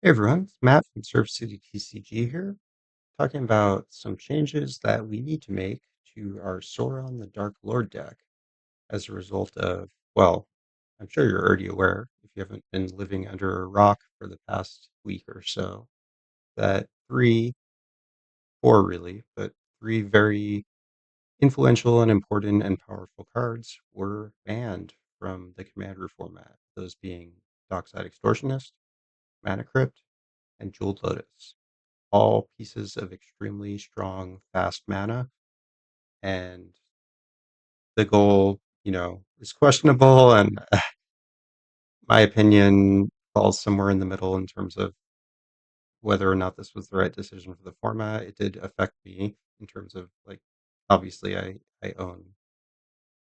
Hey everyone, it's Matt from surfcitytcg here, talking about some changes that we need to make to our Sauron the Dark Lord deck as a result of, well, I'm sure you're already aware, if you haven't been living under a rock for the past week or so, that four really, but three very influential and important and powerful cards were banned from the Commander format, those being Dockside Extortionist, Mana Crypt, and Jeweled Lotus. All pieces of extremely strong, fast mana, and the goal, is questionable, and my opinion falls somewhere in the middle in terms of whether or not this was the right decision for the format. It did affect me in terms of like, obviously, I own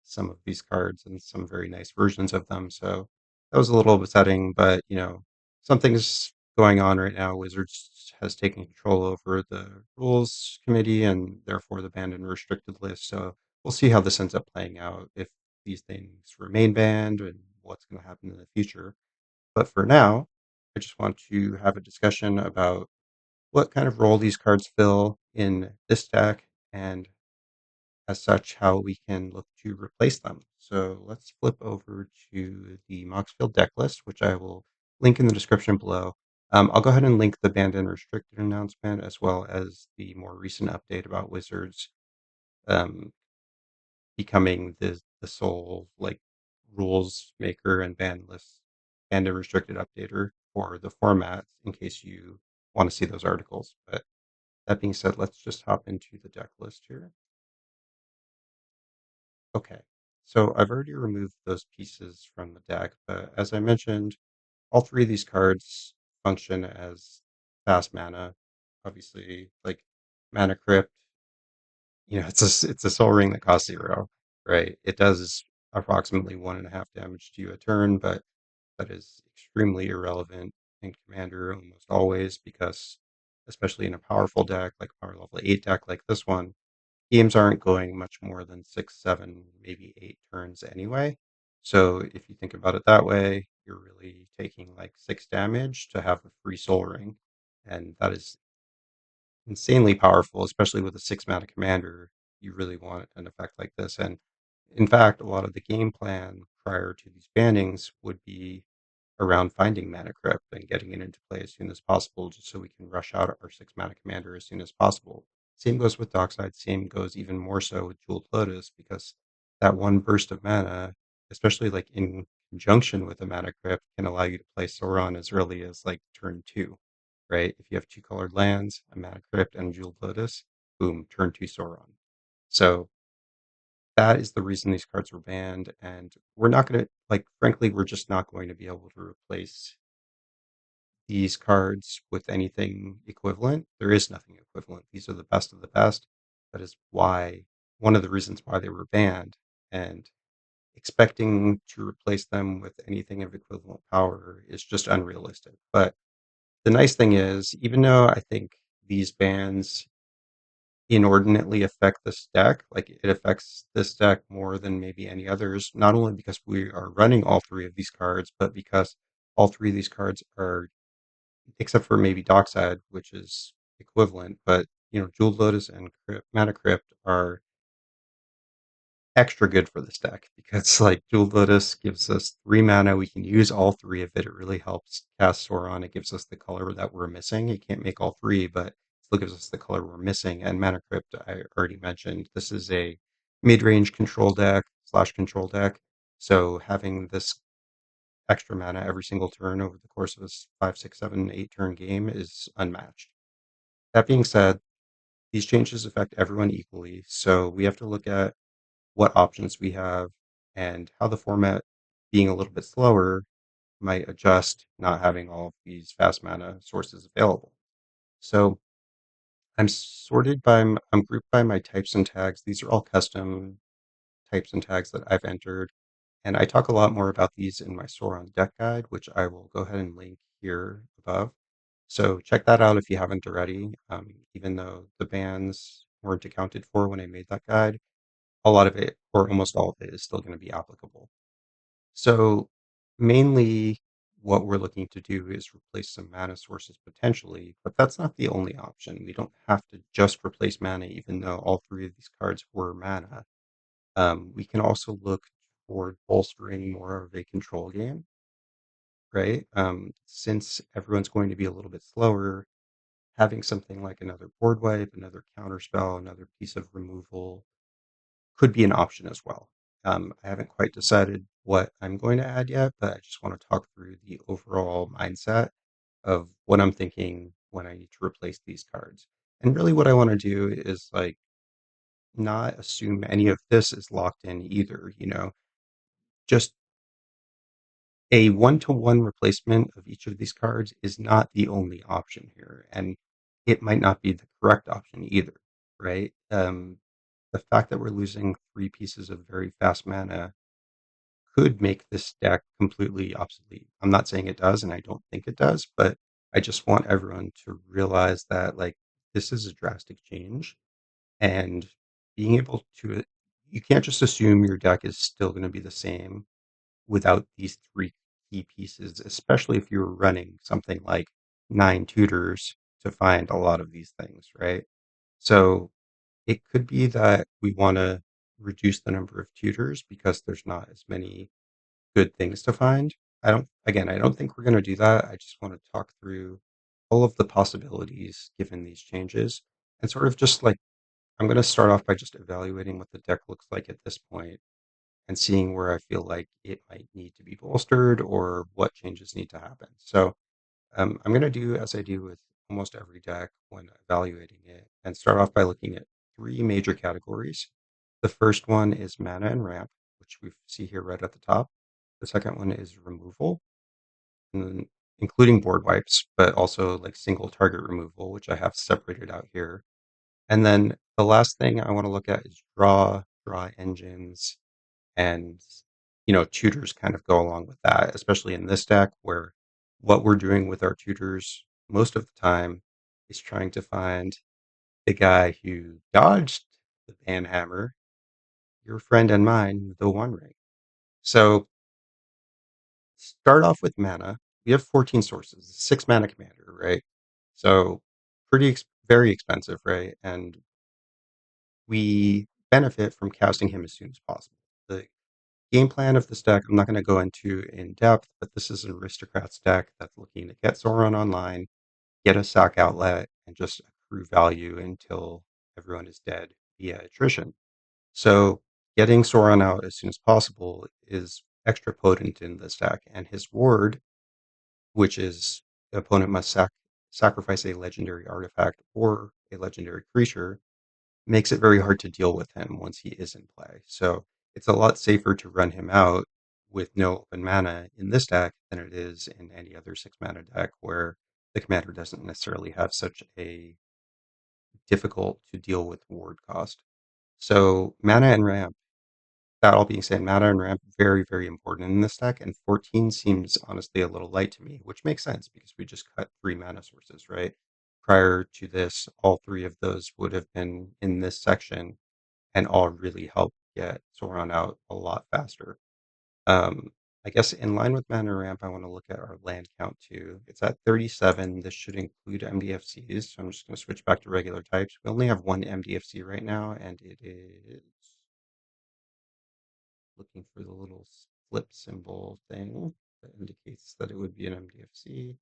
some of these cards and some very nice versions of them, so that was a little upsetting. But something's going on right now. Wizards has taken control over the rules committee and therefore the banned and restricted list. So we'll see how this ends up playing out, if these things remain banned and what's going to happen in the future. But for now, I just want to have a discussion about what kind of role these cards fill in this deck, and as such, how we can look to replace them. So let's flip over to the Moxfield deck list, which I will link in the description below. I'll go ahead and link the banned and restricted announcement, as well as the more recent update about Wizards um, becoming the sole rules maker and banned and restricted updater for the format, in case you want to see those articles. But that being said, let's just hop into the deck list here. Okay, so I've already removed those pieces from the deck, but as I mentioned, all three of these cards function as fast mana. Obviously, like Mana Crypt, it's a Soul Ring that costs 0, right? It does approximately 1.5 damage to you a turn, but that is extremely irrelevant in Commander almost always, because especially in a powerful deck, like power level 8 deck like this one, games aren't going much more than 6, 7, maybe 8 turns anyway. So if you think about it that way, you're really taking like 6 damage to have a free Soul Ring. And that is insanely powerful, especially with a 6 mana commander. You really want an effect like this. And in fact, a lot of the game plan prior to these bannings would be around finding Mana Crypt and getting it into play as soon as possible, just so we can rush out our 6 mana commander as soon as possible. Same goes with Dockside, same goes even more so with Jeweled Lotus, because that one burst of mana, especially like in conjunction with a Mana Crypt, can allow you to play Sauron as early as like turn 2, right? If you have 2 colored lands, a Mana Crypt, and Jeweled Lotus, boom, turn 2 Sauron. So that is the reason these cards were banned, and we're not going to, frankly, we're just not going to be able to replace these cards with anything equivalent. There is nothing equivalent. These are the best of the best. That is why, one of the reasons why they were banned, and expecting to replace them with anything of equivalent power is just unrealistic. But the nice thing is, even though I think these bans inordinately affect this deck, like it affects this deck more than maybe any others, not only because we are running all three of these cards, but because all three of these cards are, except for maybe Dockside, which is equivalent, but Jeweled Lotus and Mana Crypt are extra good for this deck, because like Jeweled Lotus gives us 3 mana. We can use all three of it. It really helps cast Sauron. It gives us the color that we're missing. You can't make all three, but it still gives us the color we're missing. And Mana Crypt, I already mentioned, this is a mid-range control deck slash control deck. So having this extra mana every single turn over the course of a 5, 6, 7, 8 turn game is unmatched. That being said, these changes affect everyone equally, so we have to look at what options we have and how the format, being a little bit slower, might adjust not having all of these fast mana sources available. So I'm grouped by my types and tags. These are all custom types and tags that I've entered, and I talk a lot more about these in my Sauron deck guide, which I will go ahead and link here above. So check that out if you haven't already. Even though the bans weren't accounted for when I made that guide, a lot of it, or almost all of it, is still going to be applicable. So mainly, what we're looking to do is replace some mana sources potentially, but that's not the only option. We don't have to just replace mana, even though all three of these cards were mana. We can also look toward bolstering more of a control game, right? Since everyone's going to be a little bit slower, having something like another board wipe, another counter spell, another piece of removal could be an option as well. I haven't quite decided what I'm going to add yet, but I just want to talk through the overall mindset of what I'm thinking when I need to replace these cards. And really, what I want to do is like not assume any of this is locked in either. Just a one-to-one replacement of each of these cards is not the only option here, and it might not be the correct option either, right? The fact that we're losing three pieces of very fast mana could make this deck completely obsolete. I'm not saying it does, and I don't think it does, but I just want everyone to realize that like this is a drastic change, and being able to you can't just assume your deck is still going to be the same without these three key pieces, especially if you're running something like 9 tutors to find a lot of these things, right? So it could be that we want to reduce the number of tutors because there's not as many good things to find. I don't think we're going to do that. I just want to talk through all of the possibilities given these changes and sort of just like, I'm going to start off by just evaluating what the deck looks like at this point and seeing where I feel like it might need to be bolstered or what changes need to happen. So I'm going to do as I do with almost every deck when evaluating it and start off by looking at three major categories. The first one is mana and ramp, which we see here right at the top. The second one is removal, and then including board wipes, but also like single target removal, which I have separated out here. And then the last thing I want to look at is draw engines, and tutors kind of go along with that, especially in this deck where what we're doing with our tutors most of the time is trying to find the guy who dodged the banhammer, your friend and mine, the One Ring. So start off with mana. We have 14 sources, 6 mana commander, right? So very expensive, right? And we benefit from casting him as soon as possible. The game plan of this deck, I'm not going to go into in depth, but this is an aristocrats deck that's looking to get Sauron online, get a sack outlet, and just accrue value until everyone is dead via attrition. So getting Sauron out as soon as possible is extra potent in this deck, and his ward, which is the opponent must sacrifice a legendary artifact or a legendary creature, makes it very hard to deal with him once he is in play. So it's a lot safer to run him out with no open mana in this deck than it is in any other 6 mana deck where the commander doesn't necessarily have such a difficult to deal with ward cost. So mana and ramp, that all being said, mana and ramp very, very important in this deck, and 14 seems honestly a little light to me, which makes sense because we just cut 3 mana sources, right? Prior to this, all three of those would have been in this section and all really help get Sauron out a lot faster. Um, I guess in line with mana ramp, I want to look at our land count too. It's at 37. This should include MDFCs, so I'm just going to switch back to regular types. We only have one MDFC right now, and it is looking for the little flip symbol thing that indicates that it would be an MDFC.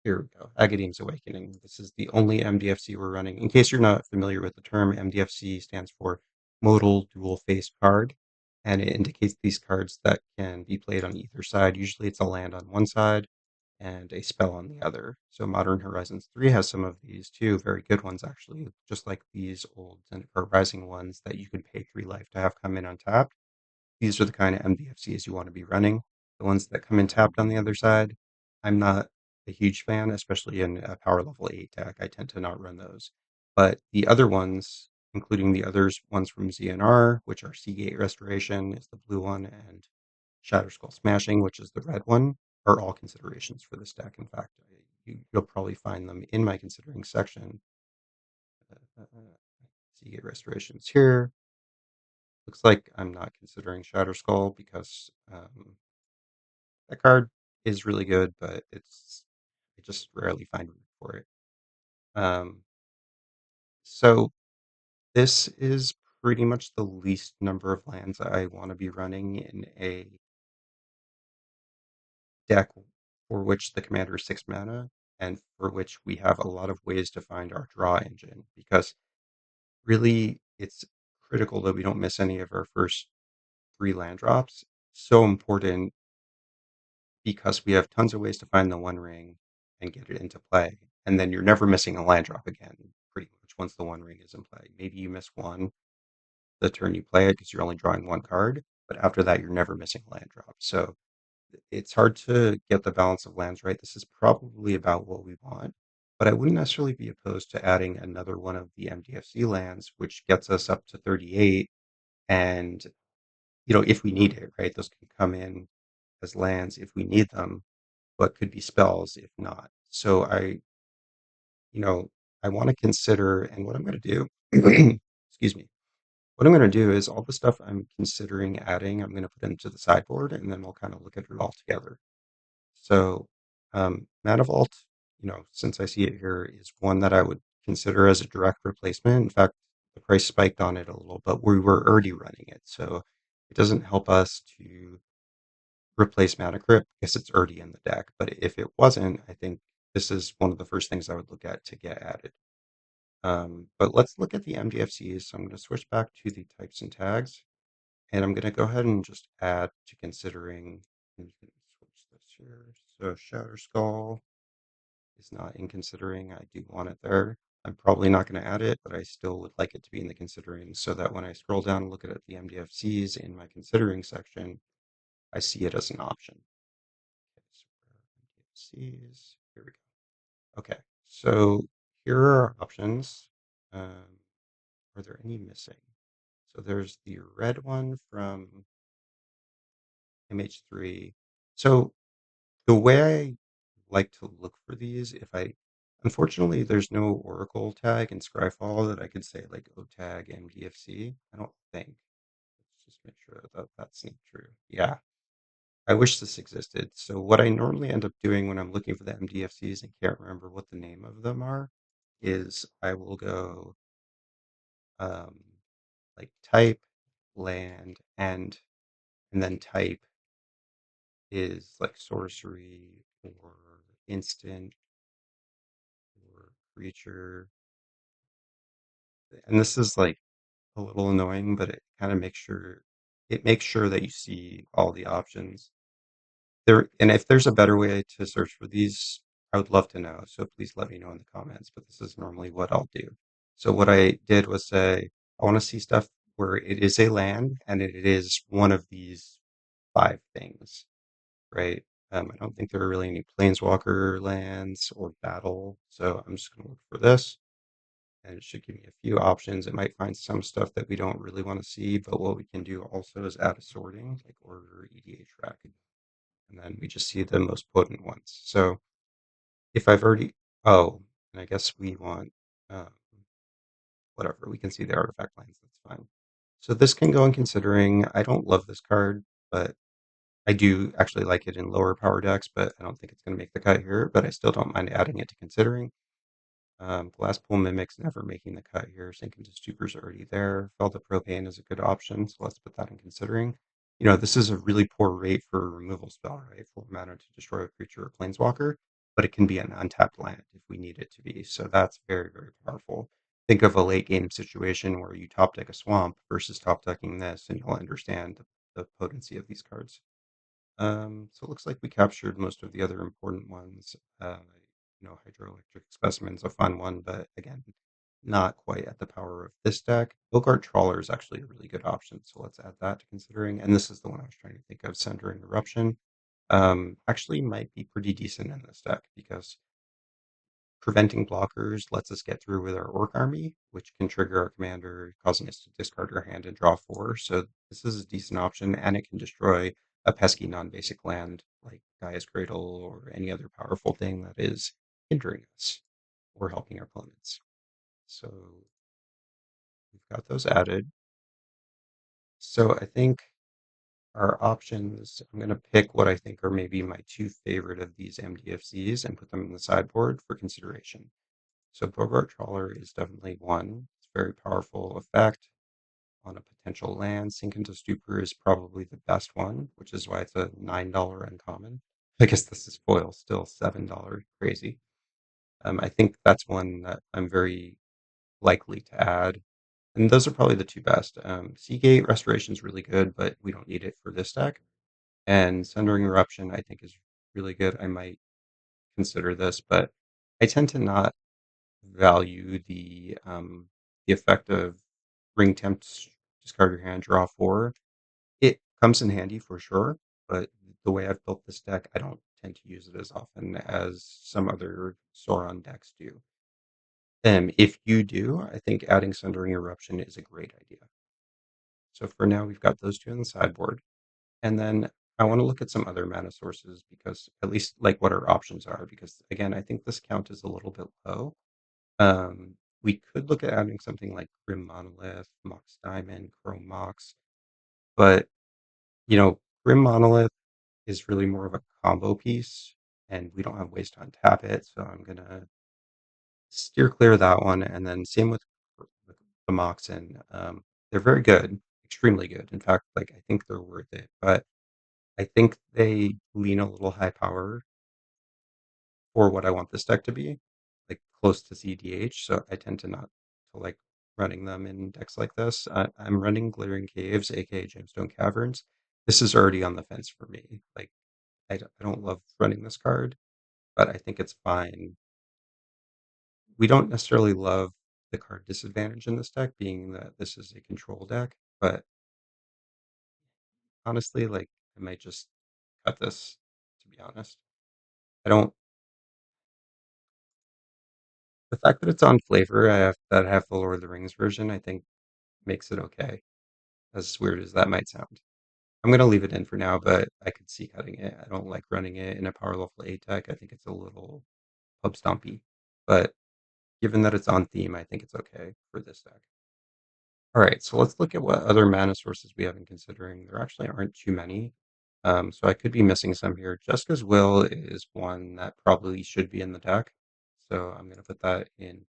Here we go. Agadeem's Awakening. This is the only MDFC we're running. In case you're not familiar with the term, MDFC stands for Modal Dual Face Card, and it indicates these cards that can be played on either side. Usually it's a land on one side and a spell on the other. So Modern Horizons 3 has some of these too, very good ones actually, just like these old or rising ones that you can pay 3 life to have come in untapped. These are the kind of MDFCs you want to be running. The ones that come in tapped on the other side, I'm not a huge fan, especially in a power level 8 deck. I tend to not run those. But the other ones, including the others ones from ZNR, which are Seagate Restoration is the blue one, and Shatter Skull Smashing, which is the red one, are all considerations for this deck. In fact, you'll probably find them in my considering section. Seagate Restorations here. Looks like I'm not considering Shatter Skull because that card is really good, but I just rarely find room for it. Um, so this is pretty much the least number of lands I want to be running in a deck for which the commander is 6 mana and for which we have a lot of ways to find our draw engine, because really it's critical that we don't miss any of our first 3 land drops. So important because we have tons of ways to find the One Ring and get it into play. And then you're never missing a land drop again, pretty much, once the One Ring is in play. Maybe you miss one the turn you play it because you're only drawing one card, but after that, you're never missing a land drop. So it's hard to get the balance of lands right. This is probably about what we want, but I wouldn't necessarily be opposed to adding another one of the MDFC lands, which gets us up to 38. And, if we need it, right? Those can come in as lands if we need them, but could be spells if not. So you know, I want to consider, and what I'm going to do, excuse me, what I'm going to do is all the stuff I'm considering adding, I'm going to put into the sideboard, and then we'll kind of look at it all together. So, Mana Vault, since I see it here, is one that I would consider as a direct replacement. In fact, the price spiked on it a little, but we were already running it, so it doesn't help us to replace Mana Crypt because it's already in the deck. But if it wasn't, I think this is one of the first things I would look at to get added. But let's look at the MDFCs. So I'm going to switch back to the types and tags, and I'm going to go ahead and just add to considering. And you can switch this here. So Shatter Skull is not in considering. I do want it there. I'm probably not going to add it, but I still would like it to be in the considering so that when I scroll down and look at the MDFCs in my considering section, I see it as an option. Okay, so MDFCs, here we go. Okay, so here are our options. Are there any missing? So there's the red one from MH3. So the way I like to look for these, unfortunately, there's no Oracle tag in Scryfall that I could say like O tag MDFC. I don't think. Let's just make sure that that's not true. Yeah, I wish this existed. So what I normally end up doing when I'm looking for the MDFCs and can't remember what the name of them are, is I will go um, like type land and then type is like sorcery or instant or creature. And this is like a little annoying, but it makes sure that you see all the options. And if there's a better way to search for these, I would love to know. So please let me know in the comments, but this is normally what I'll do. So what I did was say, I want to see stuff where it is a land and it is one of these 5 things, right? I don't think there are really any planeswalker lands or battle, so I'm just going to look for this, and it should give me a few options. It might find some stuff that we don't really want to see, but what we can do also is add a sorting, like order EDH rack, and then we just see the most potent ones. So if I've already, oh, and I guess we want, um, whatever, we can see the artifact lands, that's fine. So this can go in considering. I don't love this card, but I do actually like it in lower power decks, but I don't think it's going to make the cut here, but I still don't mind adding it to considering. Glasspool Mimic's never making the cut here. Sink into Stuper's already there. Fel the Propane is a good option, so let's put that in considering. This is a really poor rate for a removal spell, right? 4 mana to destroy a creature or planeswalker, but it can be an untapped land if we need it to be. So that's very, very powerful. Think of a late game situation where you top deck a swamp versus top decking this, and you'll understand the potency of these cards. So it looks like we captured most of the other important ones. Hydroelectric specimen's a fun one, but again, not quite at the power of this deck. Bogart Trawler is actually a really good option, so let's add that to considering. And this is the one I was trying to think of, Sundering Eruption. Actually might be pretty decent in this deck because preventing blockers lets us get through with our Orc Army, which can trigger our commander, causing us to discard our hand and draw 4. So this is a decent option, and it can destroy a pesky non-basic land like Gaia's Cradle or any other powerful thing that is hindering us or helping our opponents. So we've got those added. So I think our options, I'm going to pick what I think are maybe my two favorite of these MDFCs and put them in the sideboard for consideration. So Bogart Trawler is definitely one. It's a very powerful effect on a potential land. Sink into Stupor is probably the best one, which is why it's a $9 uncommon. I guess this is foil, still $7. Crazy. I think that's one that I'm very likely to add. And those are probably the two best. Seagate Restoration is really good, but we don't need it for this deck. And Sundering Eruption, I think, is really good. I might consider this, but I tend to not value the effect of Ring Tempt, discard your hand, draw four. It comes in handy for sure, but the way I've built this deck, I don't tend to use it as often as some other Sauron decks do. If you do, I think adding Sundering Eruption is a great idea. So for now, we've got those two on the sideboard. And then I want to look at some other mana sources because at least like what our options are, because again, I think this count is a little bit low. We could look at adding something like Grim Monolith, Mox Diamond, Chrome Mox, but Grim Monolith is really more of a combo piece, and we don't have ways to untap it, so I'm gonna steer clear of that one. And then same with the Moxen. They're very good, extremely good. In fact, like I think they're worth it, but I think they lean a little high power for what I want this deck to be, like close to EDH. So I tend to not to like running them in decks like this. I'm running Glittering Caves, aka Gemstone Caverns. This is already on the fence for me. Like I don't love running this card, but I think it's fine. We don't necessarily love the card disadvantage in this deck, being that this is a control deck. But honestly, like I might just cut this. To be honest, I don't. The fact that it's on flavor, I have the Lord of the Rings version, I think makes it okay, as weird as that might sound. I'm going to leave it in for now, but I could see cutting it. I don't like running it in a power level 8 deck. I think it's a little pub stompy. But given that it's on theme, I think it's okay for this deck. All right, so let's look at what other mana sources we have in considering. There actually aren't too many. So I could be missing some here. Jessica's Will is one that probably should be in the deck. So I'm going to put that in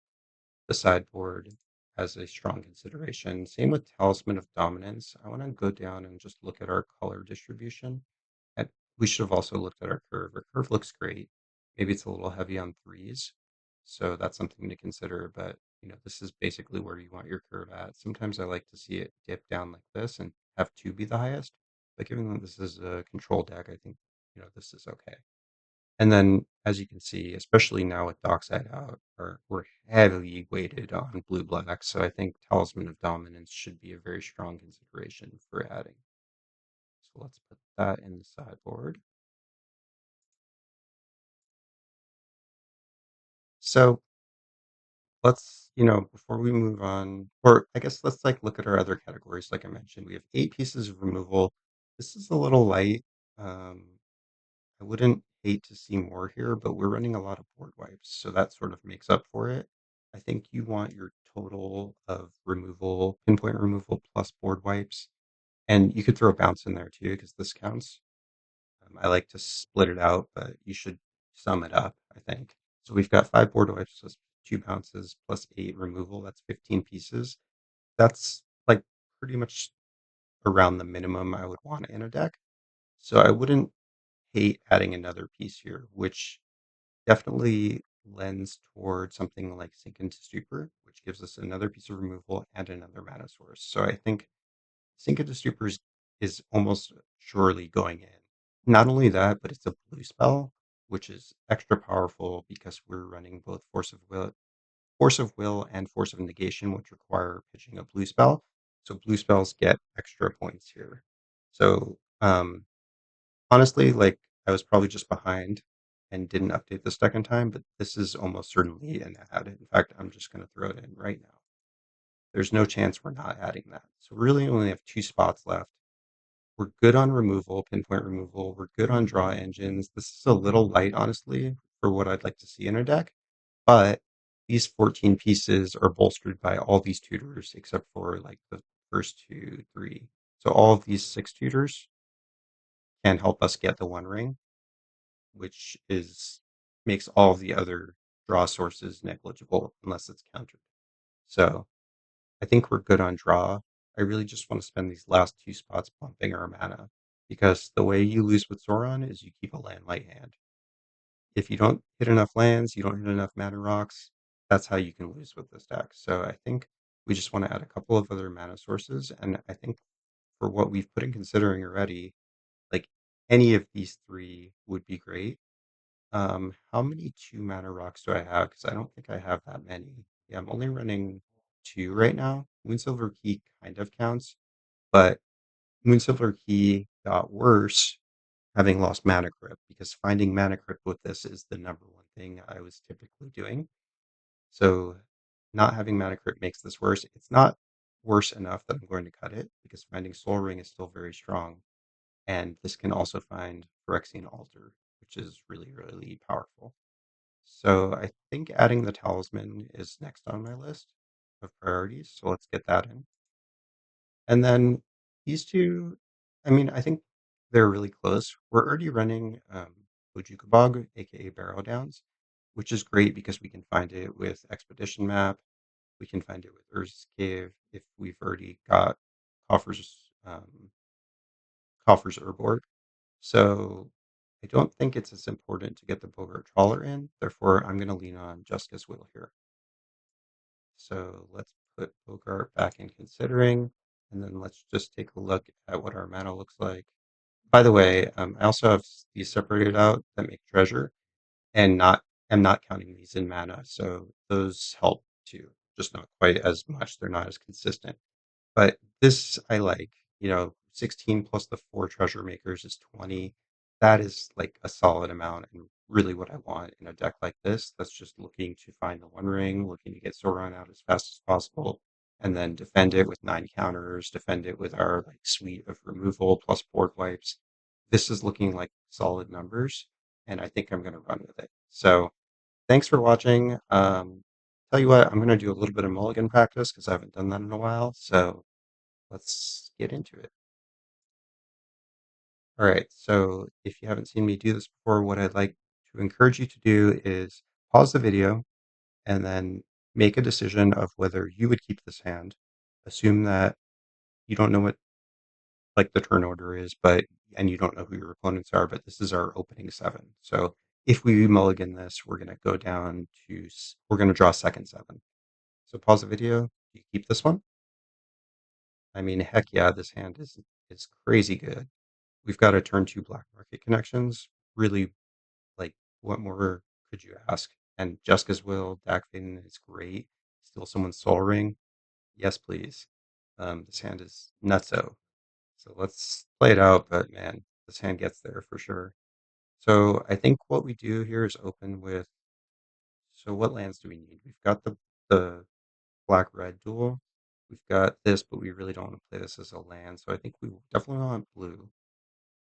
the sideboard as a strong consideration. Same with Talisman of Dominance. I want to go down and just look at our color distribution. And we should have also looked at our curve. Our curve looks great. Maybe it's a little heavy on threes, so that's something to consider. But this is basically where you want your curve at. Sometimes I like to see it dip down like this and have two be the highest. But given that this is a control deck, I think this is okay. And then, as you can see, especially now with Dockside out, we're heavily weighted on blue black. So I think Talisman of Dominance should be a very strong consideration for adding. So let's put that in the sideboard. So let's, before we move on, or I guess let's like look at our other categories. Like I mentioned, we have 8 pieces of removal. This is a little light. Um, I wouldn't hate to see more here, but we're running a lot of board wipes, so that sort of makes up for it. I think you want your total of removal, pinpoint removal plus board wipes, and you could throw bounce in there too because this counts. I like to split it out, but you should sum it up, I think. So we've got 5 board wipes plus 2 bounces plus 8 removal. That's 15 pieces. That's like pretty much around the minimum I would want in a deck. So I wouldn't hate adding another piece here, which definitely lends toward something like Sink into Stupor, which gives us another piece of removal and another mana source. So I think Sink into Stupor is almost surely going in. Not only that, but it's a blue spell, which is extra powerful because we're running both Force of Will and Force of Negation, which require pitching a blue spell. So blue spells get extra points here. So honestly, like I was probably just behind and didn't update this deck in time, but this is almost certainly an add. In fact, I'm just going to throw it in right now. There's no chance we're not adding that. So really only have 2 spots left. We're good on removal, pinpoint removal. We're good on draw engines. This is a little light, honestly, for what I'd like to see in a deck. But these 14 pieces are bolstered by all these tutors except for like the first 2, 3. So all of these 6 tutors can help us get the One Ring, which is makes all the other draw sources negligible unless it's countered. So I think we're good on draw. I really just want to spend these last two spots bumping our mana because the way you lose with Sauron is you keep a land light hand. If you don't hit enough lands, you don't hit enough mana rocks, that's how you can lose with this deck. So I think we just want to add a couple of other mana sources. And I think for what we've put in considering already, like any of these three would be great. How many two mana rocks do I have? Because I don't think I have that many. Yeah, I'm only running two right now. Moonsilver Key kind of counts, but Moonsilver Key got worse having lost Mana Crypt because finding Mana Crypt with this is the number one thing I was typically doing. So not having Mana Crypt makes this worse. It's not worse enough that I'm going to cut it because finding Soul Ring is still very strong. And this can also find Phyrexian Altar, which is really, really powerful. So I think adding the Talisman is next on my list of priorities. So let's get that in. And then these two, I mean, I think they're really close. We're already running Ojukabog, aka Barrow Downs, which is great because we can find it with Expedition Map. We can find it with Urza's Cave if we've already got Coffer's Urborg. So I don't think it's as important to get the Bogart Trawler in. Therefore, I'm going to lean on Juska's Will here. So let's put Bogart back in considering, and then let's just take a look at what our mana looks like. By the way, I also have these separated out that make treasure, and not I'm not counting these in mana, so those help too. Just not quite as much. They're not as consistent. But this I like. 16 plus the four treasure makers is 20. That is like a solid amount and really what I want in a deck like this that's just looking to find the One Ring, looking to get Sauron out as fast as possible, and then defend it with 9 counters, defend it with our like suite of removal plus board wipes. This is looking like solid numbers, and I think I'm going to run with it. So thanks for watching. Tell you what, I'm going to do a little bit of Mulligan practice because I haven't done that in a while. So let's get into it. All right, so if you haven't seen me do this before, what I'd like to encourage you to do is pause the video and then make a decision of whether you would keep this hand. Assume that you don't know what like the turn order is, and you don't know who your opponents are, but this is our opening 7. So if we mulligan this, we're going to go down to we're going to draw second 7. So pause the video. You keep this one. I mean, heck yeah, this hand is crazy good. We've got a turn 2 black market connections. Really, like, what more could you ask? And Jessica's Will, Dakfin is great. Steal someone's soul ring. Yes, please. This hand is nutso. So let's play it out, but man, this hand gets there for sure. So I think what we do here is open with. So what lands do we need? We've got the black red duel. We've got this, but we really don't want to play this as a land. So I think we definitely want blue.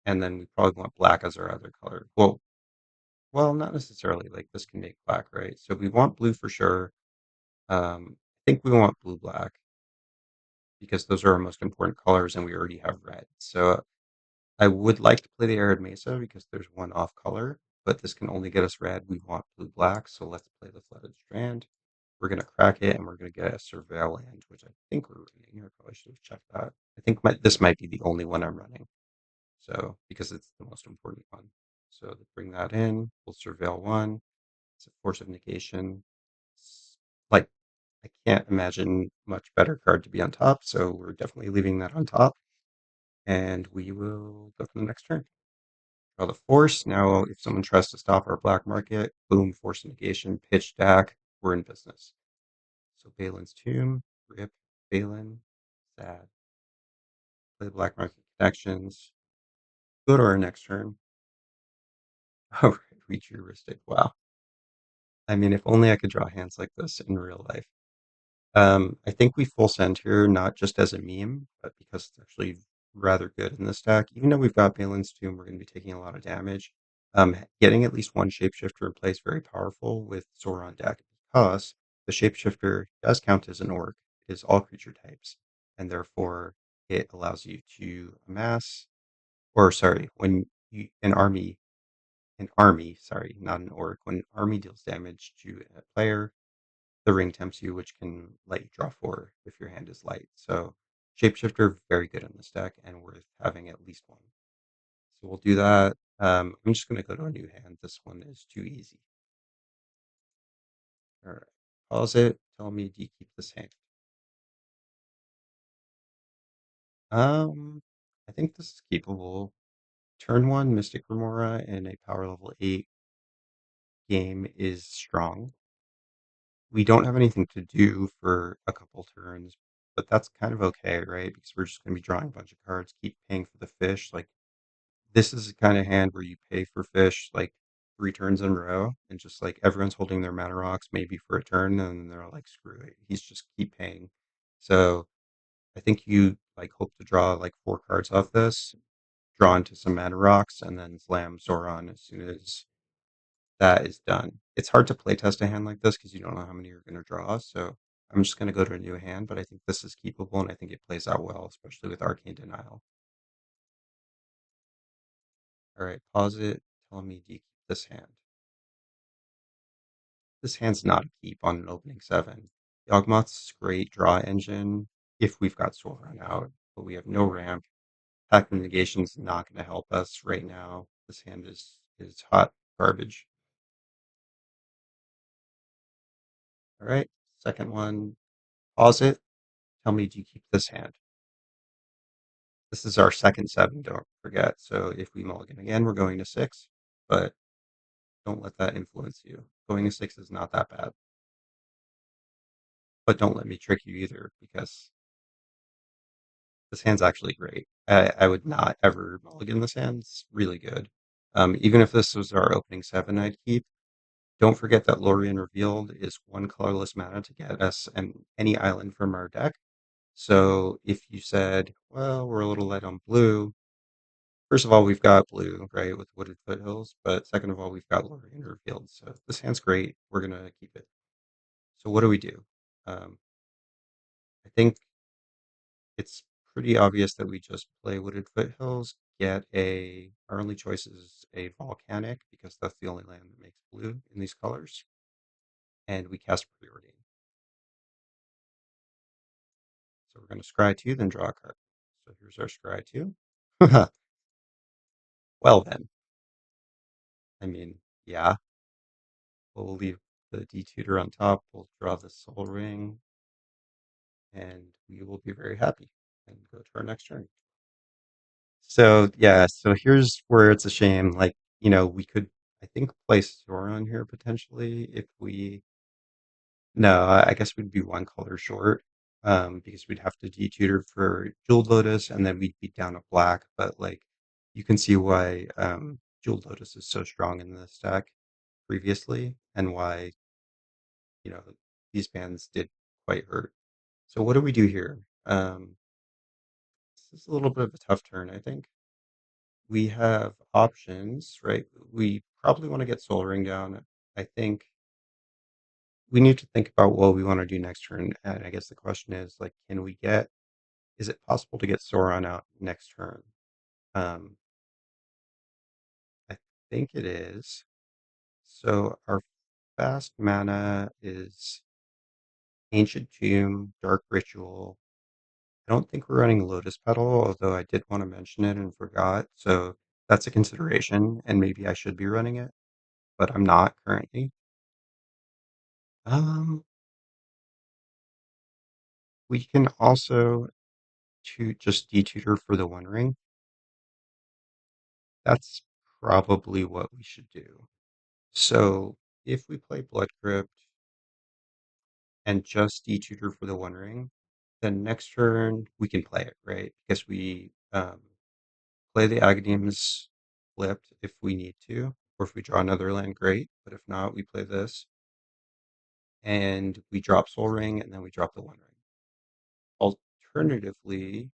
And then we probably want black as our other color. Well, not necessarily. Like this can make black, right? So we want blue for sure. I think we want blue black because those are our most important colors, and we already have red. So I would like to play the Arid Mesa because there's one off color, but this can only get us red. We want blue black, so let's play the Flooded Strand. We're gonna crack it, and we're gonna get a Surveil land, which I think we're running. I probably should have checked that. I think this might be the only one I'm running. So, because it's the most important one. So to bring that in, we'll surveil 1. It's a force of negation. Like, I can't imagine much better card to be on top, so we're definitely leaving that on top. And we will go for the next turn. Draw the force. Now, if someone tries to stop our black market, boom, force of negation, pitch deck, we're in business. So Balin's Tomb, rip, Balin, sad. Play the black market connections. Go to our next turn. Oh, futuristic. Wow. I mean, if only I could draw hands like this in real life. I think we full send here, not just as a meme, but because it's actually rather good in this deck. Even though we've got Balin's Tomb, we're going to be taking a lot of damage. Getting at least one shapeshifter in place very powerful with Sauron deck because the shapeshifter does count as an orc. It is all creature types, and therefore it allows you to amass or sorry, when an army, sorry, not an orc, when an army deals damage to a player, the ring tempts you, which can let you draw four if your hand is light. So Shapeshifter, very good in this deck and worth having at least one. So we'll do that. I'm just going to go to a new hand. This one is too easy. All right. Pause it. Tell me, do you keep this hand? Um, I think this is keepable. Turn one, Mystic Remora in a power level 8 game is strong. We don't have anything to do for a couple turns, but that's kind of okay, right? Because we're just going to be drawing a bunch of cards, keep paying for the fish. Like, this is the kind of hand where you pay for fish like 3 turns in a row, and just like everyone's holding their mana rocks maybe for a turn, and they're like, screw it. He's just keep paying. So I think you like hope to draw like 4 cards off this, draw into some mana rocks, and then slam Sauron as soon as that is done. It's hard to playtest a hand like this because you don't know how many you're going to draw. So I'm just going to go to a new hand, but I think this is keepable and I think it plays out well, especially with Arcane Denial. All right, pause it. Tell me, do you keep this hand? This hand's not a keep on an opening 7. Yawgmoth's great draw engine if we've got Sauron out, but we have no ramp. Pact of Negation's not going to help us right now. This hand is hot garbage. All right, second one. Pause it. Tell me, do you keep this hand? This is our second 7, don't forget. So if we mulligan again, we're going to 6, but don't let that influence you. Going to 6 is not that bad. But don't let me trick you either, because this hand's actually great. I would not ever mulligan this hand. It's really good. Even if this was our opening 7, I'd keep. Don't forget that Lorien Revealed is 1 colorless mana to get us any island from our deck. So if you said, well, we're a little light on blue, first of all, we've got blue, right, with Wooded Foothills, but second of all, we've got Lorien Revealed. So this hand's great. We're going to keep it. So what do we do? I think it's pretty obvious that we just play Wooded Foothills, our only choice is a Volcanic, because that's the only land that makes blue in these colors, and we cast Preordain. So we're going to scry 2, then draw a card. So here's our scry 2. Well then, I mean, yeah, we'll leave the D-Tutor on top, we'll draw the Soul Ring, and we will be very happy and go to our next turn. So yeah, so here's where it's a shame. Like, we could, I think, play Sauron here potentially if we. No, I guess we'd be 1 color short, because we'd have to detutor for Jeweled Lotus, and then we'd be down a black. But like, you can see why Jeweled Lotus is so strong in this deck previously, and why you know these bans did quite hurt. So what do we do here? This is a little bit of a tough turn, I think. We have options, right? We probably want to get Soul Ring down. I think we need to think about what we want to do next turn. And I guess the question is, like, is it possible to get Sauron out next turn? Um, I think it is. So our fast mana is Ancient Tomb, Dark Ritual. I don't think we're running Lotus Petal, although I did want to mention it and forgot. So that's a consideration, and maybe I should be running it, but I'm not currently. Um, we can also just detutor for the One Ring. That's probably what we should do. So if we play Blood Crypt and just detutor for the One Ring, then next turn we can play it, right? Because we play the Agadeem's flipped if we need to, or if we draw another land, great. But if not, we play this, and we drop Soul Ring, and then we drop the One Ring. Alternatively,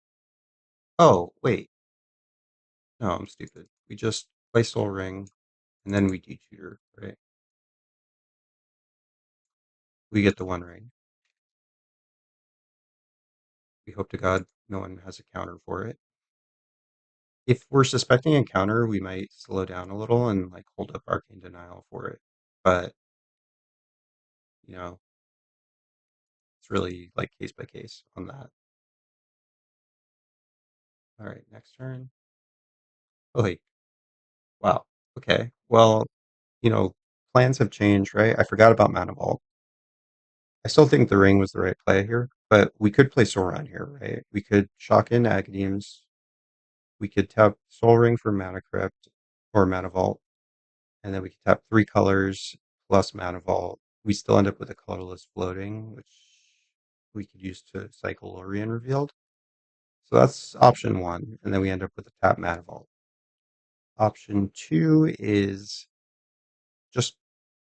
oh wait, no, I'm stupid. We just play Soul Ring, and then we detutor, right? We get the One Ring. We hope to God no one has a counter for it. If we're suspecting a counter, we might slow down a little and like hold up Arcane Denial for it. But you know, it's really like case by case on that. All right, next turn. Oh wait, wow. Okay. Well, you know, plans have changed, right? I forgot about Mana Vault. I still think the ring was the right play here, but we could play Sauron here, right? We could shock in Agadeems. We could tap Soul Ring for Mana Crypt or Mana Vault, and then we could tap 3 colors plus Mana Vault. We still end up with a colorless floating, which we could use to cycle Lorien Revealed. So that's option one, and then we end up with a tap Mana Vault. Option two is just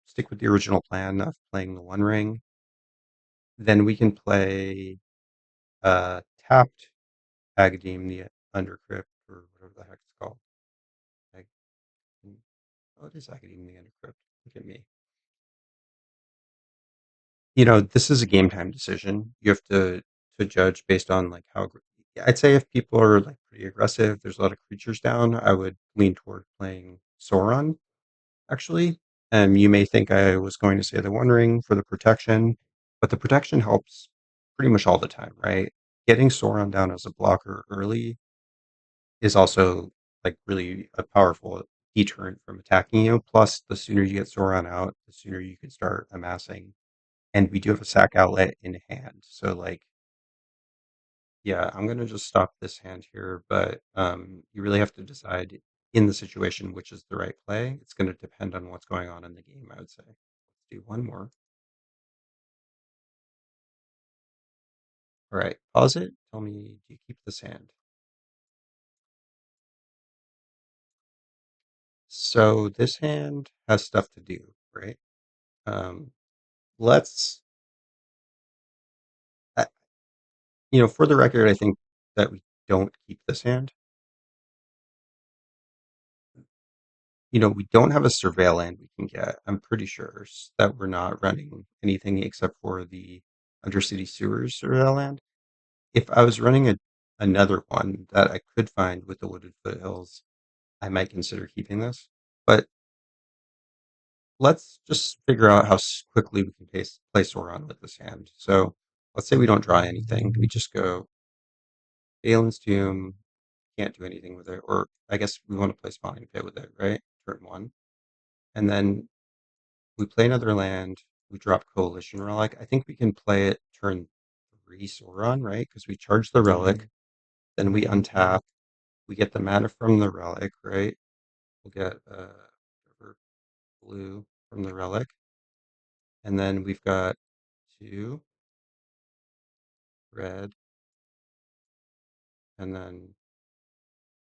stick with the original plan of playing the One Ring. Then we can play tapped Agadeem the Undercrypt, or whatever the heck it's called. Ag- Oh, it is Agadeem the Undercrypt. Look at me. This is a game time decision. You have to judge based on like how. I'd say if people are like pretty aggressive, there's a lot of creatures down. I would lean toward playing Sauron actually. You may think I was going to say the One Ring for the protection, but the protection helps pretty much all the time, right? Getting Sauron down as a blocker early is also like really a powerful deterrent from attacking you. Plus, the sooner you get Sauron out, the sooner you can start amassing. And we do have a sack outlet in hand. So like, yeah, I'm gonna just stop this hand here, but you really have to decide in the situation which is the right play. It's gonna depend on what's going on in the game, I would say. Let's do one more. All right, pause it. Tell me, do you keep this hand? So this hand has stuff to do, right? Um, let's for the record, I think that we don't keep this hand. We don't have a surveil land we can get. I'm pretty sure that we're not running anything except for the Undercity Sewers surveil land. If I was running another one that I could find with the Wooded Foothills, I might consider keeping this. But let's just figure out how quickly we can play Sauron with this hand. So let's say we don't draw anything. We just go Balin's Tomb, can't do anything with it. Or I guess we want to play Spawning Pit with it, right? Turn one. And then we play another land. We drop Coalition Relic. I think we can play it turn three Sauron, right? Because we charge the relic, then we untap. We get the mana from the relic, right? We'll get blue from the relic, and then we've got two red, and then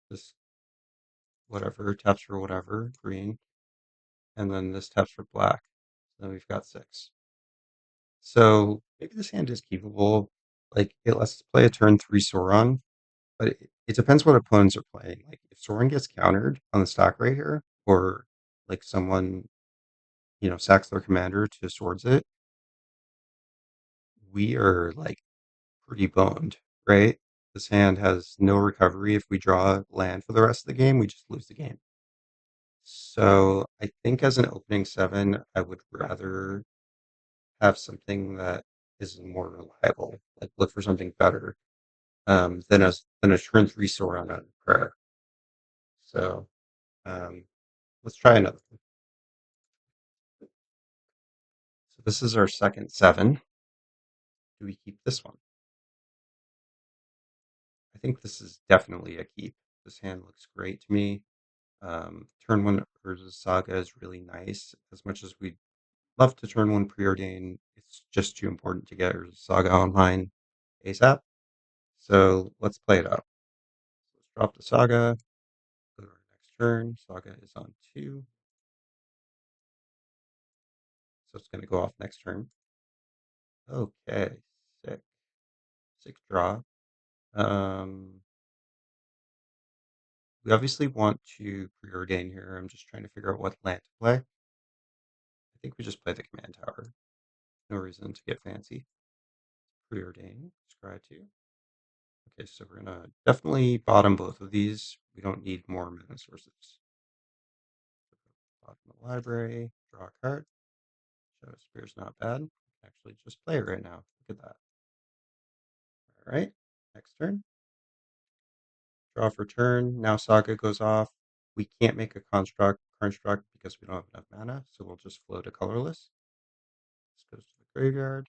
this whatever taps for whatever green, and then this taps for black. So then we've got six. So maybe this hand is keepable. Like it lets us play a turn three Sauron, but it depends what opponents are playing. Like if Sauron gets countered on the stack right here, or like someone sacks their commander to swords it, we are like pretty boned, right? This hand has no recovery. If we draw land for the rest of the game, we just lose the game. So I think as an opening seven, I would rather have something that is more reliable. Like look for something better than a turn three Sauron on prayer. So um, let's try another one. So this is our second seven. Do we keep this one? I think this is definitely a keep. This hand looks great to me. Turn one Urza's Saga is really nice. As much as we'd love to turn one preordain, it's just too important to get Urza's Saga online ASAP. So let's play it out. Let's drop the Saga. Go to our next turn. Saga is on two. So it's going to go off next turn. Okay, sick. Sick draw. Um, we obviously want to preordain here. I'm just trying to figure out what land to play. I think we just play the command tower. No reason to get fancy. Preordain, scry 2. Okay, so we're gonna definitely bottom both of these. We don't need more mana sources. Bottom of the library, draw a card. Shadow Spear's not bad. Actually, just play it right now. Look at that. All right, next turn. Draw for turn. Now Saga goes off. We can't make a construct because we don't have enough mana, so we'll just float a colorless. This goes to the graveyard.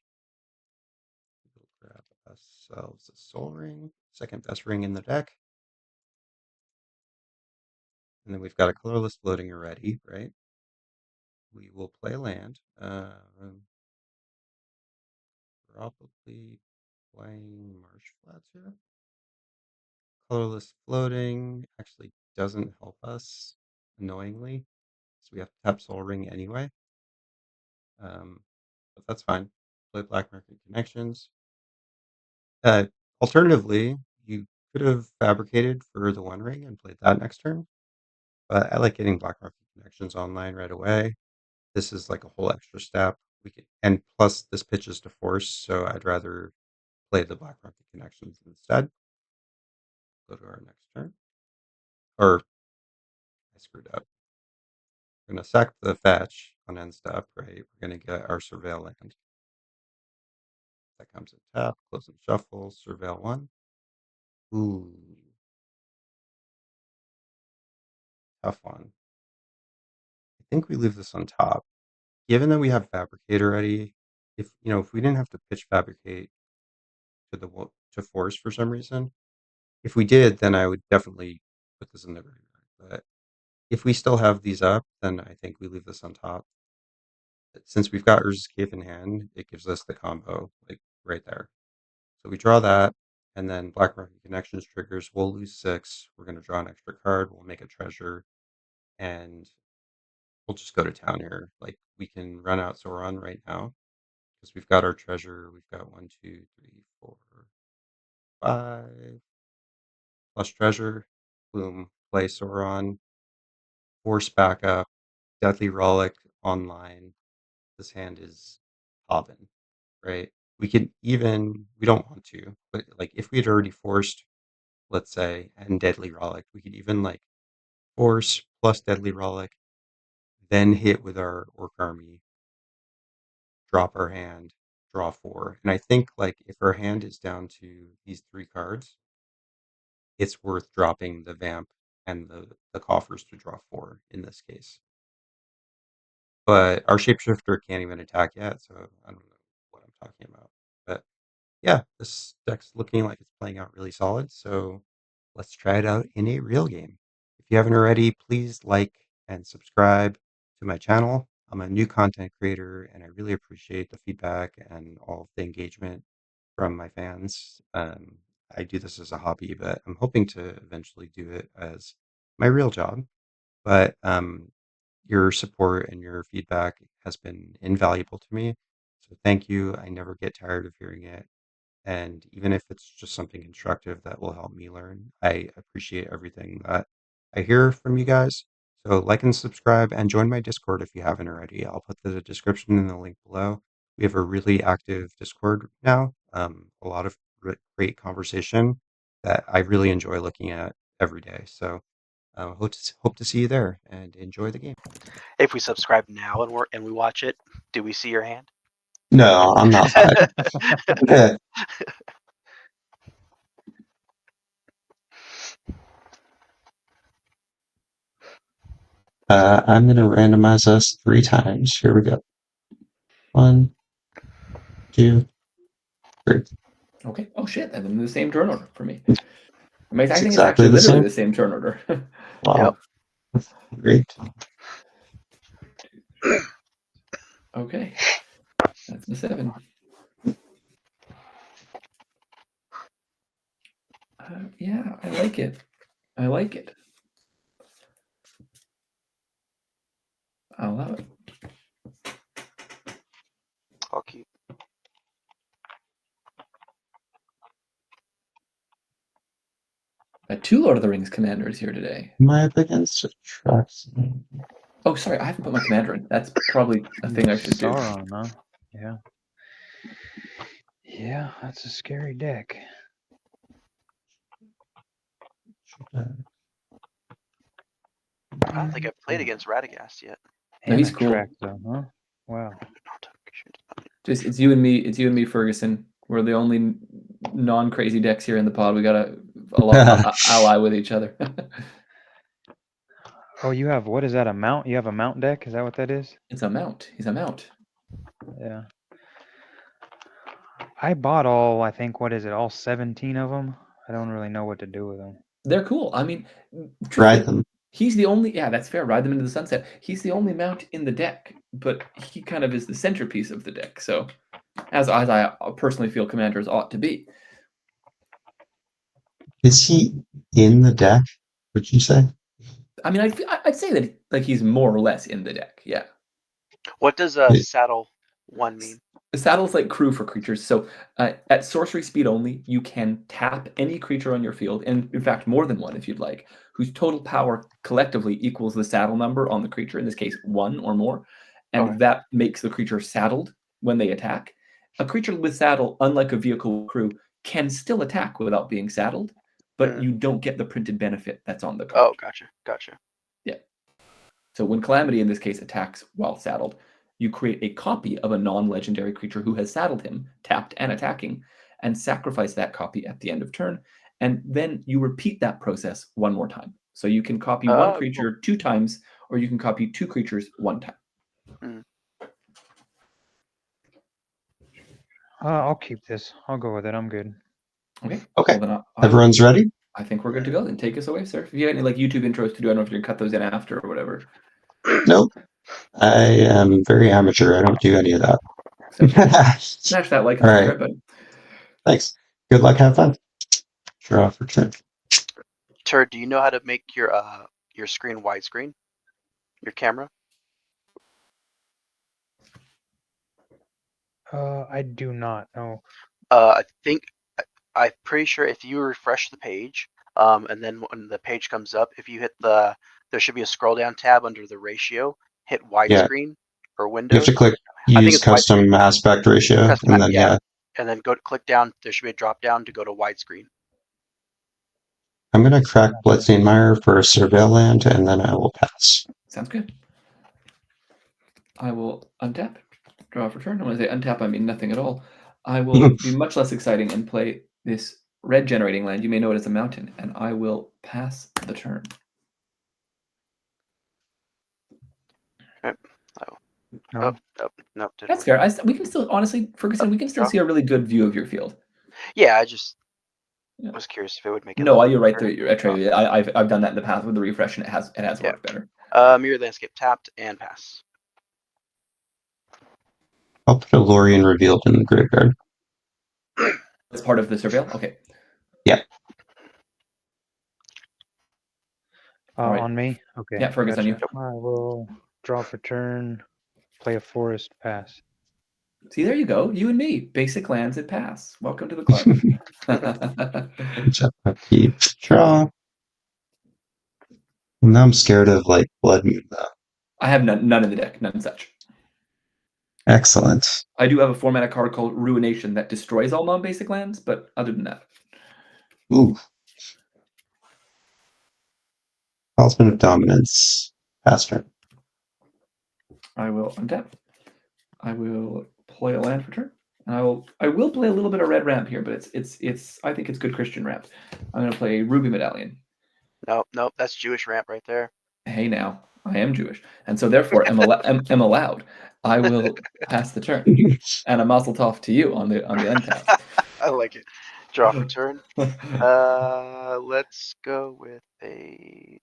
We'll grab ourselves a Soul Ring, second best ring in the deck. And then we've got a colorless floating already, right? We will play land. Probably playing Marsh Flats here. Colorless floating actually doesn't help us, annoyingly. So we have to tap Soul Ring anyway. But that's fine. Play Black Market Connections. Alternatively, you could have fabricated for the One Ring and played that next turn. But I like getting Black Market Connections online right away. This is like a whole extra step. And plus this pitches to force, so I'd rather play the Black Market Connections instead. Go to our next turn. Or I screwed up. We're gonna sack the fetch on end step, right? We're gonna get our Surveil land. That comes in tap, close and shuffle, Surveil 1. Ooh. Tough one. I think we leave this on top. Given that we have Fabricate already, if we didn't have to pitch Fabricate to force for some reason, if we did, then I would definitely put this in the graveyard. But if we still have these up, then I think we leave this on top. Since we've got Urza's Cave in hand, it gives us the combo, like, right there. So we draw that, and then Black Market Connections triggers. We'll lose 6. We're going to draw an extra card. We'll make a treasure, and we'll just go to town here. Like, we can run out Sauron right now because we've got our treasure. We've got 1, 2, 3, 4, 5 plus treasure. Boom. Play Sauron. Force backup. Deadly Relic online. This hand is popping, right? We don't want to, but like if we had already forced, let's say, and Deadly Relic, we could even like force plus Deadly Relic, then hit with our Orc Army, drop our hand, draw 4. And I think like if our hand is down to these 3 cards, it's worth dropping the Vamp and the coffers to draw 4 in this case. But our Shapeshifter can't even attack yet, so I don't know what I'm talking about. But yeah, this deck's looking like it's playing out really solid, so let's try it out in a real game. If you haven't already, please like and subscribe to my channel. I'm a new content creator, and I really appreciate the feedback and all of the engagement from my fans. I do this as a hobby, but I'm hoping to eventually do it as my real job. But your support and your feedback has been invaluable to me. So thank you. I never get tired of hearing it. And even if it's just something constructive that will help me learn, I appreciate everything that I hear from you guys. So like and subscribe and join my Discord if you haven't already. I'll put the description in the link below. We have a really active Discord now, a lot of great conversation that I really enjoy looking at every day. So hope to see you there and enjoy the game. If we subscribe now and we watch it, do we see your hand? No, I'm not 5. Okay. I'm going to randomize us 3 times. Here we go. 1, 2, 3. Okay. Oh shit! I'm in the same turn order for me. I think it's exactly actually the literally same. the same turn order. Wow. Yep. Great. Okay. That's the 7. Yeah, I like it. I like it. I love it. I'll keep. Two Lord of the Rings commanders here today. Am I up against Atraxa? Oh, sorry, I haven't put my commander in. That's probably a thing I should do. Sauron, huh? Yeah. Yeah, that's a scary deck. I don't think I've played against Radagast yet. No, he's cool. Atraxa, huh? Wow. Just it's you and me. It's you and me, Ferguson. We're the only non-crazy decks here in the pod. We got a lot ally with each other. Oh, you have, what is that, a mount? You have a mount deck? Is that what that is? It's a mount. He's a mount. Yeah. I bought all, I think, what is it, all 17 of them? I don't really know what to do with them. They're cool. I mean, Ride them. he's the only. Yeah, that's fair. Ride them into the sunset. He's the only mount in the deck, but he kind of is the centerpiece of the deck. So, as I personally feel, commanders ought to be. Is he in the deck? Would you say? I mean, I'd say that like he's more or less in the deck. Yeah. What does saddle 1 mean? The saddle's like crew for creatures. So at sorcery speed only, you can tap any creature on your field, and in fact, more than one if you'd like, whose total power collectively equals the saddle number on the creature, in this case, 1 or more. And that makes the creature saddled when they attack. A creature with saddle, unlike a vehicle crew, can still attack without being saddled, but you don't get the printed benefit that's on the card. Oh, gotcha. Yeah. So when Calamity, in this case, attacks while saddled, you create a copy of a non-legendary creature who has saddled him, tapped and attacking, and sacrifice that copy at the end of turn. And then you repeat that process 1 more time. So you can copy one creature 2 times, or you can copy 2 creatures 1 time. I'll keep this. I'll go with it. I'm good. Okay. Okay. Well, then Everyone's ready? I think we're good to go. Then take us away, sir. If you have any like YouTube intros to do, I don't know if you're gonna cut those in after or whatever. Nope. I am very amateur. I don't do any of that. Smash that like and subscribe button. Thanks. Good luck. Have fun. Draw for turn. Turd, do you know how to make your screen widescreen? Your camera? I do not know. I'm pretty sure if you refresh the page, and then when the page comes up, if you hit there should be a scroll down tab under the ratio. Hit widescreen or Windows. You have to click use custom aspect ratio, and then and then click down. There should be a drop down to go to widescreen. I'm gonna crack Blitzingmeyer for a Surveil land, and then I will pass. Sounds good. I will untap, draw for turn. And when I say untap, I mean nothing at all. I will be much less exciting and play this red generating land. You may know it as a mountain, and I will pass the turn. Okay. No. No. That's fair. We can still, honestly, Ferguson, we can still see a really good view of your field. Yeah, I just was curious if it would make it. No, you're right there. I've done that in the past with the refresh, and it has worked better. Mirror landscape tapped and pass. I'll put a Lorien revealed in the graveyard. As part of the surveil? Okay. Yeah. Right. On me? Okay. Yeah, Fergus, on you. I will draw for turn, play a forest, pass. See, there you go. You and me. Basic lands and pass. Welcome to the club. Draw. Now I'm scared of like Blood Moon though. I have none in the deck, none such. Excellent. I do have a 4-mana card called Ruination that destroys all non-basic lands, but other than that. Ooh. Talisman of Dominance. Pass turn. I will untap. I will play a land for turn. And I will play a little bit of red ramp here, but it's I think it's good Christian ramp. I'm gonna play Ruby Medallion. Nope, that's Jewish ramp right there. Hey now, I am Jewish, and so therefore am allowed. I will pass the turn, and a mazel tov to you on the untap. I like it. Draw for turn. Let's go with a.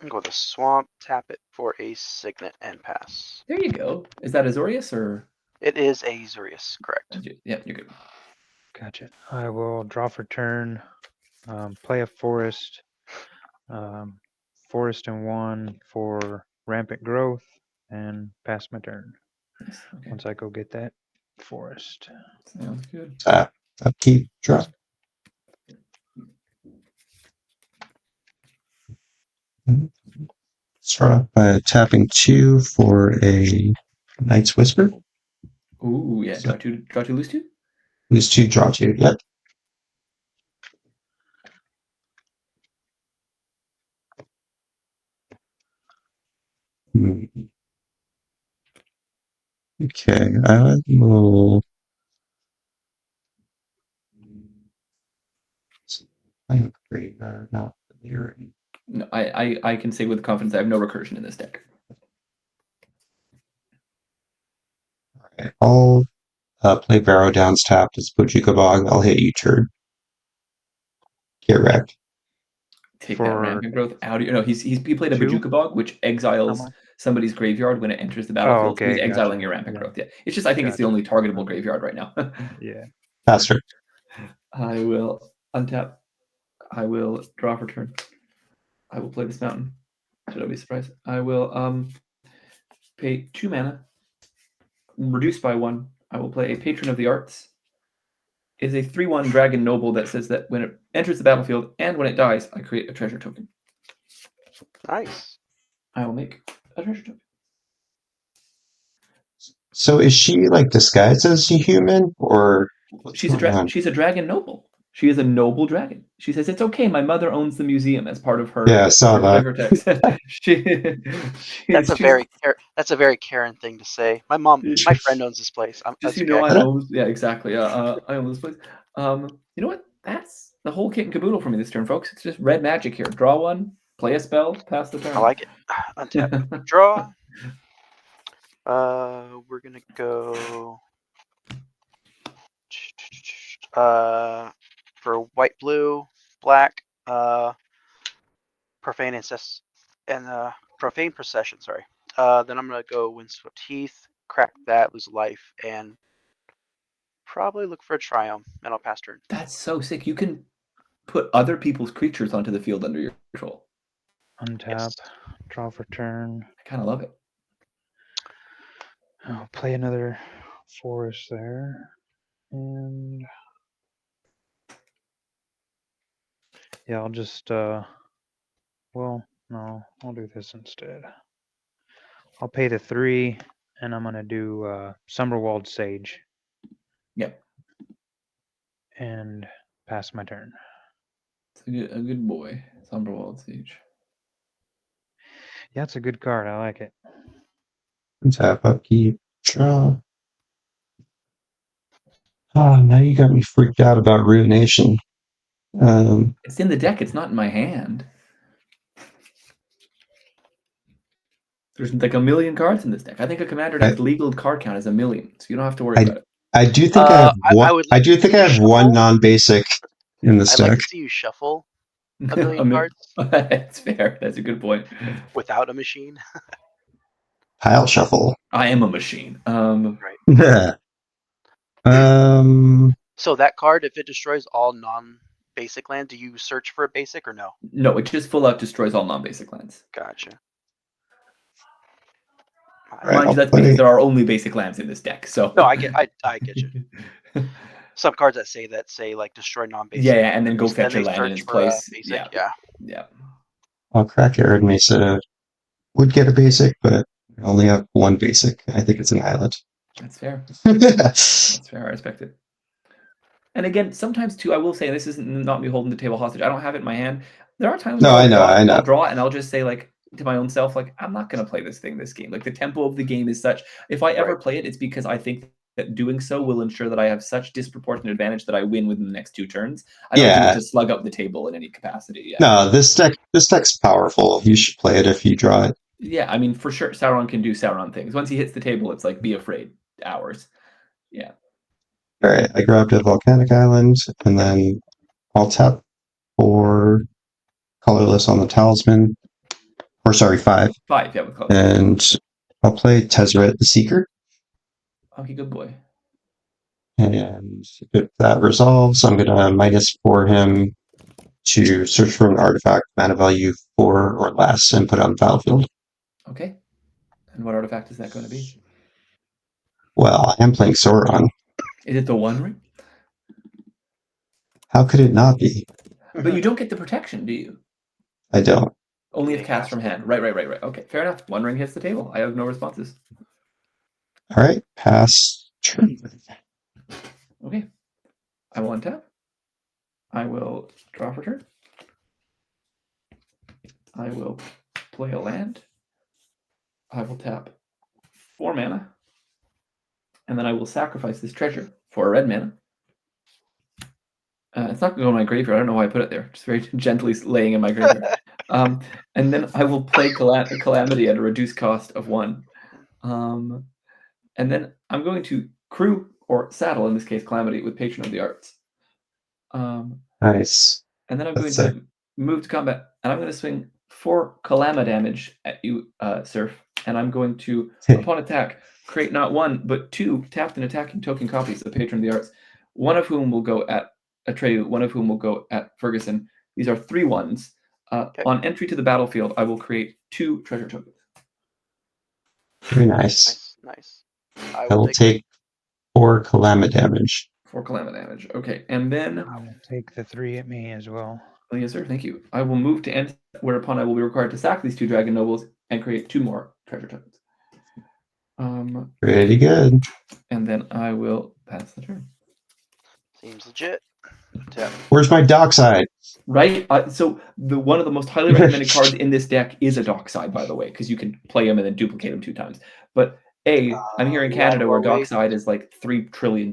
Go with a swamp, tap it for a signet, and pass. There you go. Is that Azorius or? It is a Azorius, correct. Yeah, you're good. Gotcha. I will draw for turn, play a forest, forest and 1 for rampant growth, and pass my turn. Nice. Okay. Once I go get that forest. Sounds good. Upkeep, draw. Start off by tapping 2 for a Knight's Whisper. Ooh, yeah. So- Draw two, lose 2? Lose 2, draw 2. Yep. Hmm. Okay, I will. I'm afraid not familiar. No, I can say with confidence I have no recursion in this deck. Alright, I'll play Barrow Downs tapped as Bojuka Bog. I'll hit you turn. Get wrecked. Take For that rampant growth out of your. No, he played a 2? Bojuka Bog, which How exiles much? somebody's graveyard when it enters the Oh, battlefield. So he's okay, exiling gotcha. your rampant Yeah. growth. Yeah, it's just I think it's the Gotcha. only targetable graveyard right now. Yeah. Faster. I will untap. I will draw for turn. I will play this mountain. Should I be surprised? I will pay 2 mana, reduced by 1. I will play a Patron of the Arts. It is a 3/1 Dragon Noble that says that when it enters the battlefield and when it dies, I create a treasure token. Nice. I will make a treasure token. So is she like disguised as a human, or what's She's a going on? she's a dragon noble. She is a noble dragon. She says it's okay. My mother owns the museum as part of her. Yeah, I saw that. Her text. That's a very Karen thing to say. My friend owns this place. Just That's you know, okay. I own. Yeah, exactly. I own this place. You know what? That's the whole kit and caboodle for me this turn, folks. It's just red magic here. Draw one, play a spell, pass the turn. I like it. Untap. Draw. We're gonna go for white, blue, black, profane ancest and profane procession. Sorry. Then I'm gonna go windswept heath, crack that, lose life, and probably look for a triumph, and I'll pass turn. That's so sick. You can put other people's creatures onto the field under your control. Untap. Yes. Draw for turn. I kind of love it. I'll play another forest there. And yeah, I'll just well, no, I'll do this instead. I'll pay the 3 and I'm gonna do Summerwald Sage Yep. and pass my turn. It's a good boy. Summerwald Siege. Yeah, it's a good card. I like it. Tap, upkeep, draw. Ah, now you got me freaked out about Ruination. It's in the deck. It's not in my hand. There's like a million cards in this deck. I think a commander deck's legal card count is 1 million, so you don't have to worry about it. I do think I have one. I do think I have one non-basic in this I'd deck. like to see you shuffle a million cards That's fair. That's a good point. without a machine. Pile shuffle. I am a machine. Right. So that card, if it destroys all non-basic land, do you search for a basic or no? No, it just full out destroys all non-basic lands. Gotcha. Right, Mind you, that's because there are only basic lands in this deck. So no, I get you. Some cards that say like destroy non-basic. Yeah, and then go fetch a land in its place. Yeah. I'll crack Arid Mesa. Would get a basic, but I only have one basic. I think it's an island. That's fair. That's fair. I respect it. And again, sometimes too, I will say, this isn't not me holding the table hostage. I don't have it in my hand. There are times I know. I'll draw it and I'll just say like to my own self, like, I'm not going to play this game. Like the tempo of the game is such. If I ever play it, it's because I think that doing so will ensure that I have such disproportionate advantage that I win within the next 2 turns. I don't do it to slug up the table in any capacity. Yeah. No, this deck's powerful. You should play it if you draw it. Yeah, I mean, for sure, Sauron can do Sauron things. Once he hits the table, it's like, be afraid hours. Yeah. All right, I grabbed a volcanic island, and then I'll tap for colorless on the talisman. Or sorry, 5. 5, yeah, with color. And I'll play Tezzeret the Seeker. Okay, good boy. And if that resolves, I'm going to -4 him to search for an artifact, mana value 4 or less, and put it on the battlefield. Okay. And what artifact is that going to be? Well, I am playing Sauron. Is it the One Ring? How could it not be? But you don't get the protection, do you? I don't. Only Yeah, if cast from cast it. hand. Right. Okay, fair enough. One ring hits the table. I have no responses. All right, pass turn. Okay. I will untap. I will draw for turn. I will play a land. I will tap 4 mana. And then I will sacrifice this treasure for a red mana. It's not going to go in my graveyard. I don't know why I put it there. Just very gently laying in my graveyard. And then I will play Calamity at a reduced cost of 1. And then I'm going to crew or saddle, in this case, Calamity with Patron of the Arts. Nice. And then I'm That's going to move to combat, and I'm going to swing 4 Kalama damage at you, Surf. And I'm going to, upon attack, create not 1, but 2 tapped and attacking token copies of Patron of the Arts, one of whom will go at Atreyu, one of whom will go at Ferguson. These are 3 ones. On entry to the battlefield, I will create 2 treasure tokens. Very nice. Nice. I will take 4 Kalama damage. 4 Kalama damage. Okay, and then I will take the 3 at me as well. Oh, yes, sir. Thank you. I will move to end, whereupon I will be required to sack these 2 Dragon Nobles and create 2 more treasure tokens. Pretty good. And then I will pass the turn. Seems legit. Where's my dockside? Right. So one of the most highly recommended cards in this deck is a Dockside, by the way, because you can play them and then duplicate them 2 times. But A, I'm here in Canada where Dockside is like $3 trillion.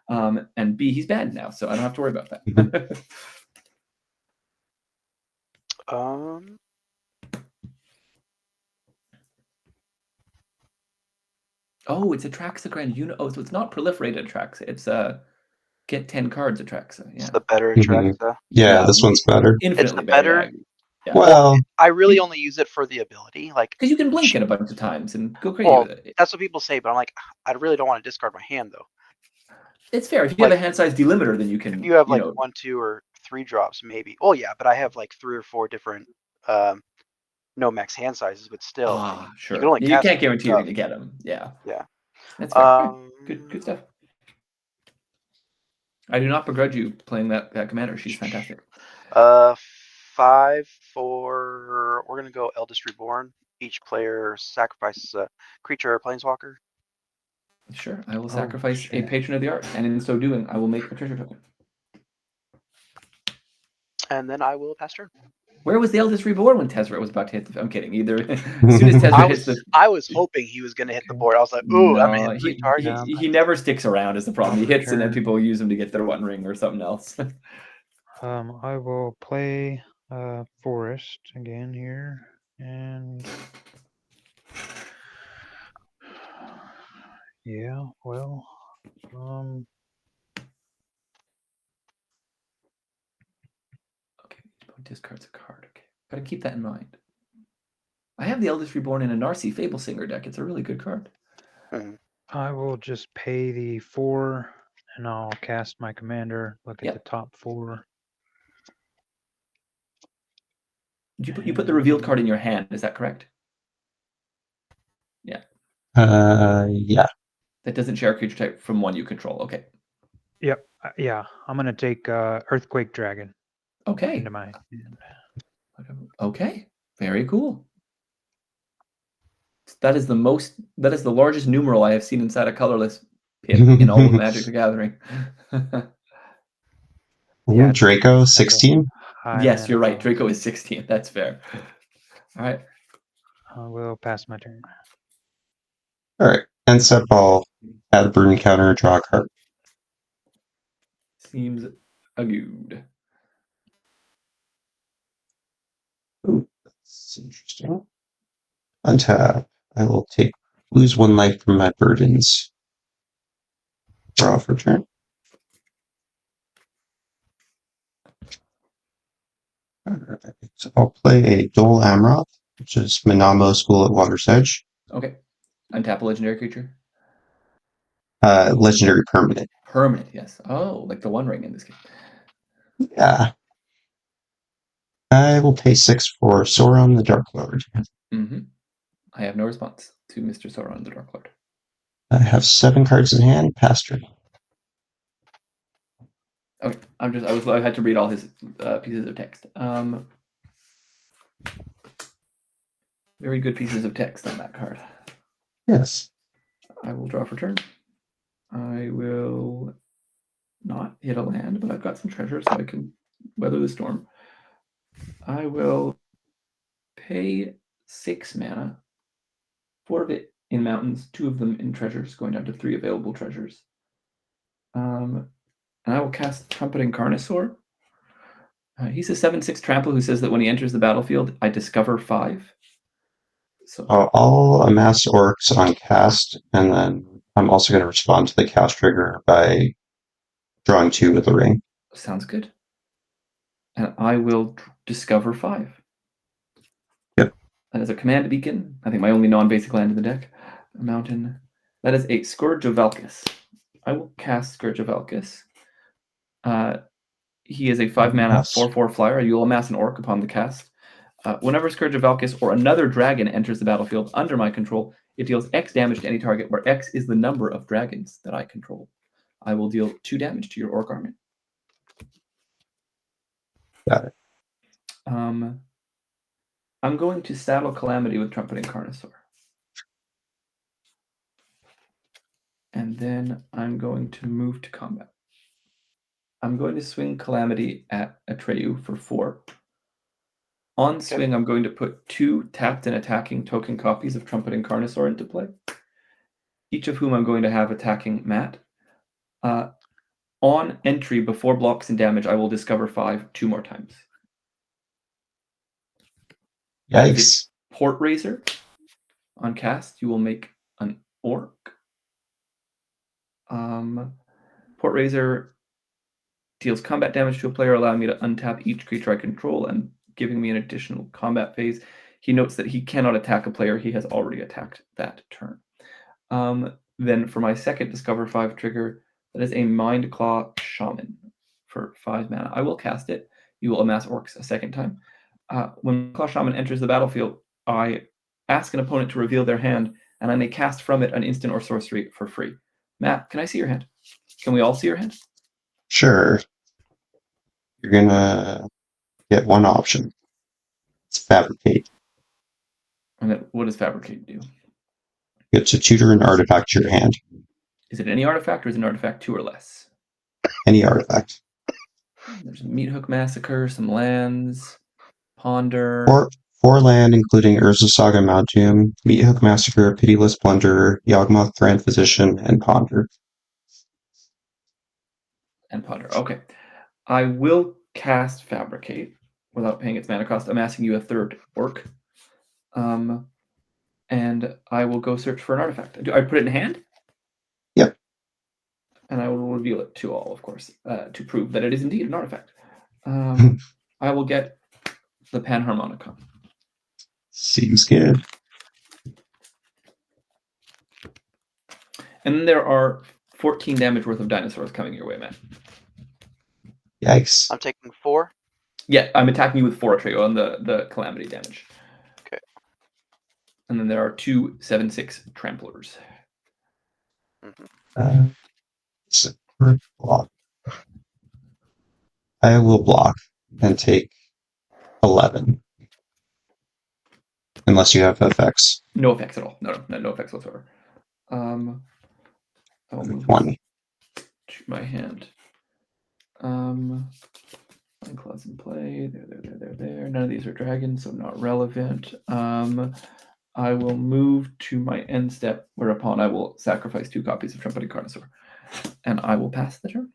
And B, he's banned now, so I don't have to worry about that. Oh, it's Atraxa Grand Unit. Oh, so it's not proliferated Atraxa. It's get 10 cards Atraxa. Yeah. It's the better Atraxa. Yeah, this one's better. Infinitely It's the better. Yeah. Well, I really only use it for the ability, like because you can blink it a bunch of times and go crazy well, with it. that's what people say, but I'm like, I really don't want to discard my hand though. It's fair. If you have a hand size delimiter, then you can. If you have like 1, 2, or 3 drops, maybe. Oh yeah, but I have like 3 or 4 different no max hand sizes, but still. Sure. You can't guarantee you're going to get them. Yeah. Yeah. That's fair. Good stuff. I do not begrudge you playing that commander. She's fantastic. 5 for. We're gonna go Eldest Reborn. Each player sacrifices a creature or planeswalker. Sure, I will sacrifice a Patron of the Art, and in so doing, I will make a treasure token. And then I will pass turn. Where was the Eldest Reborn when Tezzeret was about to hit the... I'm kidding. Either as soon as Tezzeret hits the... I was hoping he was going to hit the board. I was like, ooh, I'm going to hit 3 targets. He never sticks around is the problem. He hits and then people use him to get their 1 ring or something else. I will play Forest again here. And... yeah, well... discards a card. Okay, gotta keep that in mind. I have the Eldest Reborn in a Narcy Fablesinger deck. It's a really good card. I will just pay the 4, and I'll cast my commander. Look at the top 4. You put the revealed card in your hand. Is that correct? Yeah. Yeah. That doesn't share a creature type from one you control. Okay. Yep. Yeah. I'm gonna take Earthquake Dragon. Okay. Into my hand. Okay. Very cool. That is the largest numeral I have seen inside a colorless pit in all of Magic the Gathering. Yeah, Draco 16. Yes, you're right. Draco is 16. That's fair. All right. I will pass my turn. All right. And step I'll add a burn counter, draw a card. Seems a good. Ooh, that's interesting. Untap. I will lose 1 life from my burdens. Draw for turn. All right. So I'll play a Dole Amroth, which is Minamo School at Water's Edge. Okay. Untap a legendary creature. Legendary permanent. Permanent, yes. Oh, like the 1 ring in this case. Yeah. I will pay 6 for Sauron the Dark Lord. I have no response to Mr. Sauron the Dark Lord. I have 7 cards in hand. Pass turn. Okay, I had to read all his pieces of text. Very good pieces of text on that card. Yes. I will draw for turn. I will not hit a land, but I've got some treasure, so I can weather the storm. I will pay 6 mana, 4 of it in mountains, 2 of them in treasures, going down to 3 available treasures. And I will cast Trumpeting Carnosaur. He's a 7/6 trample who says that when he enters the battlefield, I discover 5. So I'll amass orcs on cast, and then I'm also going to respond to the cast trigger by drawing 2 with the ring. sounds good. And I will discover 5. Yep. That is a command beacon. I think my only non-basic land in the deck. A mountain. That is a Scourge of Velkus. I will cast Scourge of Velkus. He is a 5 mana, Yes. 4/4 flyer. You will amass an orc upon the cast. Whenever Scourge of Velkus or another dragon enters the battlefield under my control, it deals X damage to any target, where X is the number of dragons that I control. I will deal 2 damage to your orc army. Got it. I'm going to saddle Calamity with Trumpeting Carnosaur. And then I'm going to move to combat. I'm going to swing Calamity at Atreyu for 4. On swing, I'm going to put 2 tapped and attacking token copies of Trumpeting Carnosaur into play, each of whom I'm going to have attacking Matt. On entry, before blocks and damage, I will discover 5 2 more times. Yikes. Port Razor. On cast, you will make an orc. Port Razor deals combat damage to a player, allowing me to untap each creature I control and giving me an additional combat phase. He notes that he cannot attack a player he has already attacked that turn. Then for my second Discover 5 trigger, that is a Mindclaw Shaman for 5 mana. I will cast it. You will amass orcs a second time. When Mindclaw Shaman enters the battlefield, I ask an opponent to reveal their hand, and I may cast from it an instant or sorcery for free. Matt, can I see your hand? Can we all see your hand? Sure. You're going to get one option. It's Fabricate. And then what does Fabricate do? You get to tutor an artifact to your hand. Is it any artifact, or is it an artifact 2 or less? Any artifact. There's a Meathook Massacre, some lands, Ponder. 4 land, including Urza Saga Maltium, Meathook Massacre, Pitiless Plunderer, Yawgmoth Grand Physician, and Ponder. And Ponder. Okay. I will cast Fabricate without paying its mana cost, amassing you a 3rd orc. And I will go search for an artifact. Do I put it in hand? Yep. And I will reveal it to all, of course, to prove that it is indeed an artifact. I will get the Panharmonicon. Seems good. And then there are 14 damage worth of dinosaurs coming your way, man. Yikes. I'm taking 4. Yeah, I'm attacking you with 4 Atreyu on the Calamity damage. Okay. And then there are 2 7/6 tramplers. Block. I will block and take 11. Unless you have effects. No effects at all. No effects whatsoever. I will move 20. to my hand. Flying Claws in play. There. None of these are dragons, so not relevant. I will move to my end step, whereupon I will sacrifice 2 copies of Trumpeting Carnosaur. And I will pass the turn.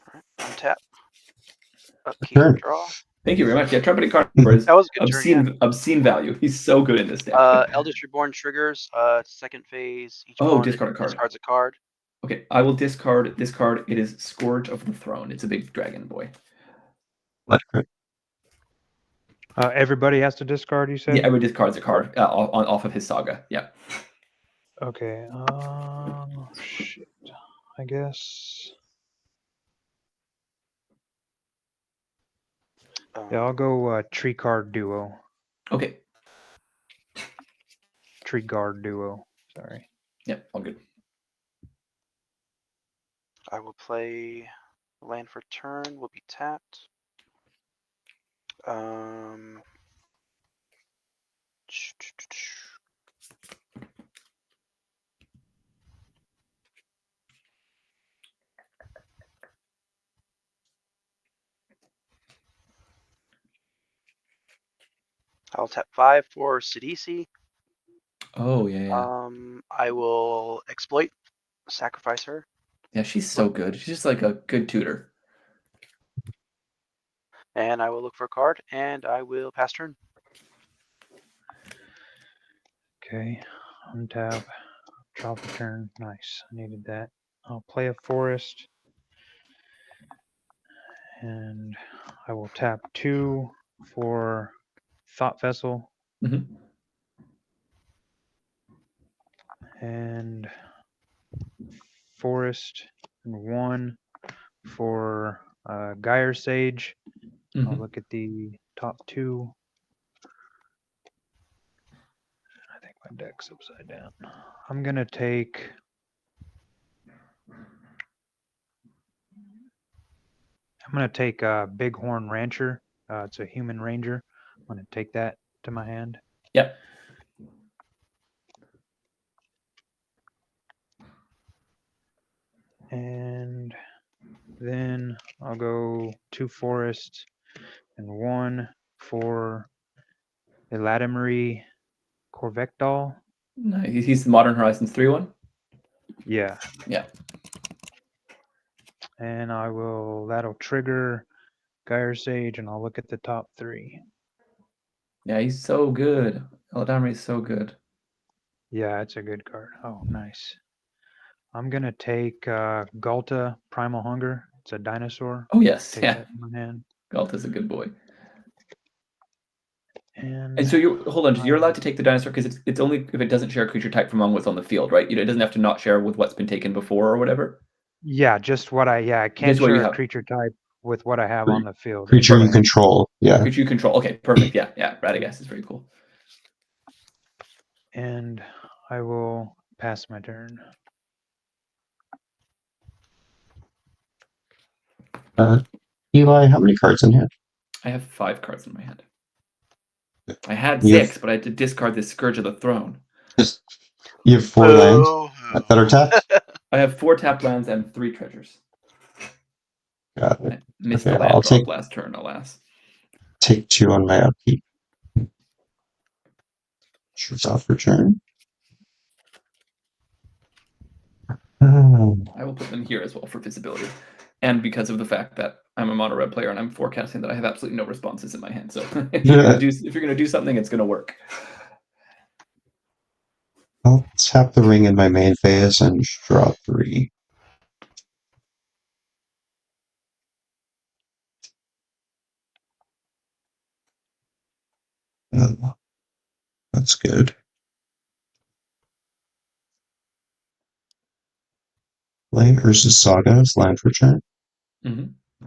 Alright, untap. Upkeep, Turn. draw. Thank you very much. Yeah, Trumpeting Carnosaur is That was a good turn, yeah. obscene value. He's so good in this deck. Eldritch Reborn triggers, second phase. Each Oh, opponent discard a card. discards a card. Okay, I will discard this card. It is Scourge of the Throne. It's a big dragon boy. Let crit. Everybody has to discard, you said? Yeah, every discards a card off of his saga. Yeah. Okay. Shit. I guess. Yeah, I'll go Tree Card Duo. Okay. Tree Guard Duo. Sorry. Yep, all good. I will play land for turn, will be tapped. I'll tap 5 for Sidisi. Oh, yeah. I will exploit, sacrifice her. Yeah, she's so good. She's just like a good tutor. And I will look for a card, and I will pass turn. Okay, untap, drop a turn. Nice, I needed that. I'll play a forest, and I will tap 2 for Thought Vessel, Mm-hmm. and forest, and 1 for Gyre Sage. I'll Mm-hmm. look at the top 2. I think my deck's upside down. I'm gonna take. Bighorn Rancher. It's a human ranger. I'm gonna take that to my hand. Yep. And then I'll go 2 forests and 1 for Eladamari Corvectol. Nice. He's the Modern Horizons 3-1. Yeah. Yeah. And that'll trigger Gyre Sage, and I'll look at the top 3. Yeah, he's so good. Eladamri is so good. Yeah, it's a good card. Oh, nice. I'm gonna take Galta Primal Hunger. It's a dinosaur. Oh, yes. Take Yeah. that in my hand. Galta's a good boy. And so hold on, you're allowed to take the dinosaur because it's only if it doesn't share a creature type from among what's on the field, right? It doesn't have to not share with what's been taken before or whatever. yeah, just what I can't Just what you share a have. creature type with what I have on the field. Creature you control. Yeah. Creature you control. Okay, perfect. Yeah. Radagast is very cool. And I will pass my turn. Eli, how many cards in hand? I have 5 cards in my hand. I had You have- 6, but I had to discard this Scourge of the Throne. You have 4 lands that are tapped? I have 4 tapped lands and 3 treasures. Got it. I missed Okay, the land I'll drop last turn, alas. take 2 on my upkeep. Shoots off return. I will put them here as well for visibility. And because of the fact that I'm a mono red player and I'm forecasting that I have absolutely no responses in my hand. So if you're gonna do something, it's gonna work. I'll tap the ring in my main phase and draw 3. That's good. Play versus Saga is land return. Mm-hmm.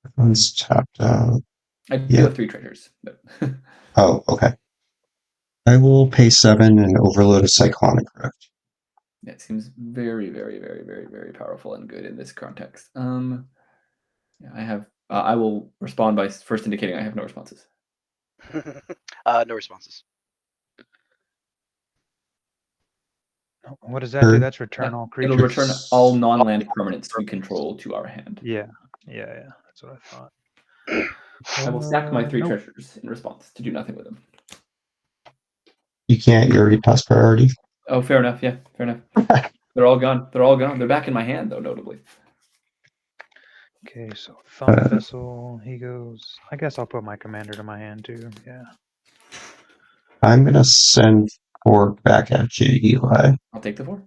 Everyone's tapped out. I do have 3 treasures. But Oh, okay. I will pay 7 and overload a Cyclonic Rift. it seems very, very, very, very, very powerful and good in this context. Yeah, I have. I will respond by first indicating I have no responses. No responses. What does that do? That's return Yeah, all creatures. it'll return all non-land permanents we control to our hand. Yeah. That's what I thought. I will sack my 3 Nope. treasures in response to do nothing with them. You can't, you already passed priority. Oh, fair enough. Yeah, fair enough. They're all gone. They're all gone. They're back in my hand, though, notably. Okay, so Thought Vessel, he goes. I guess I'll put my commander to my hand too. Yeah. I'm going to send 4 back at you, Eli. I'll take the 4.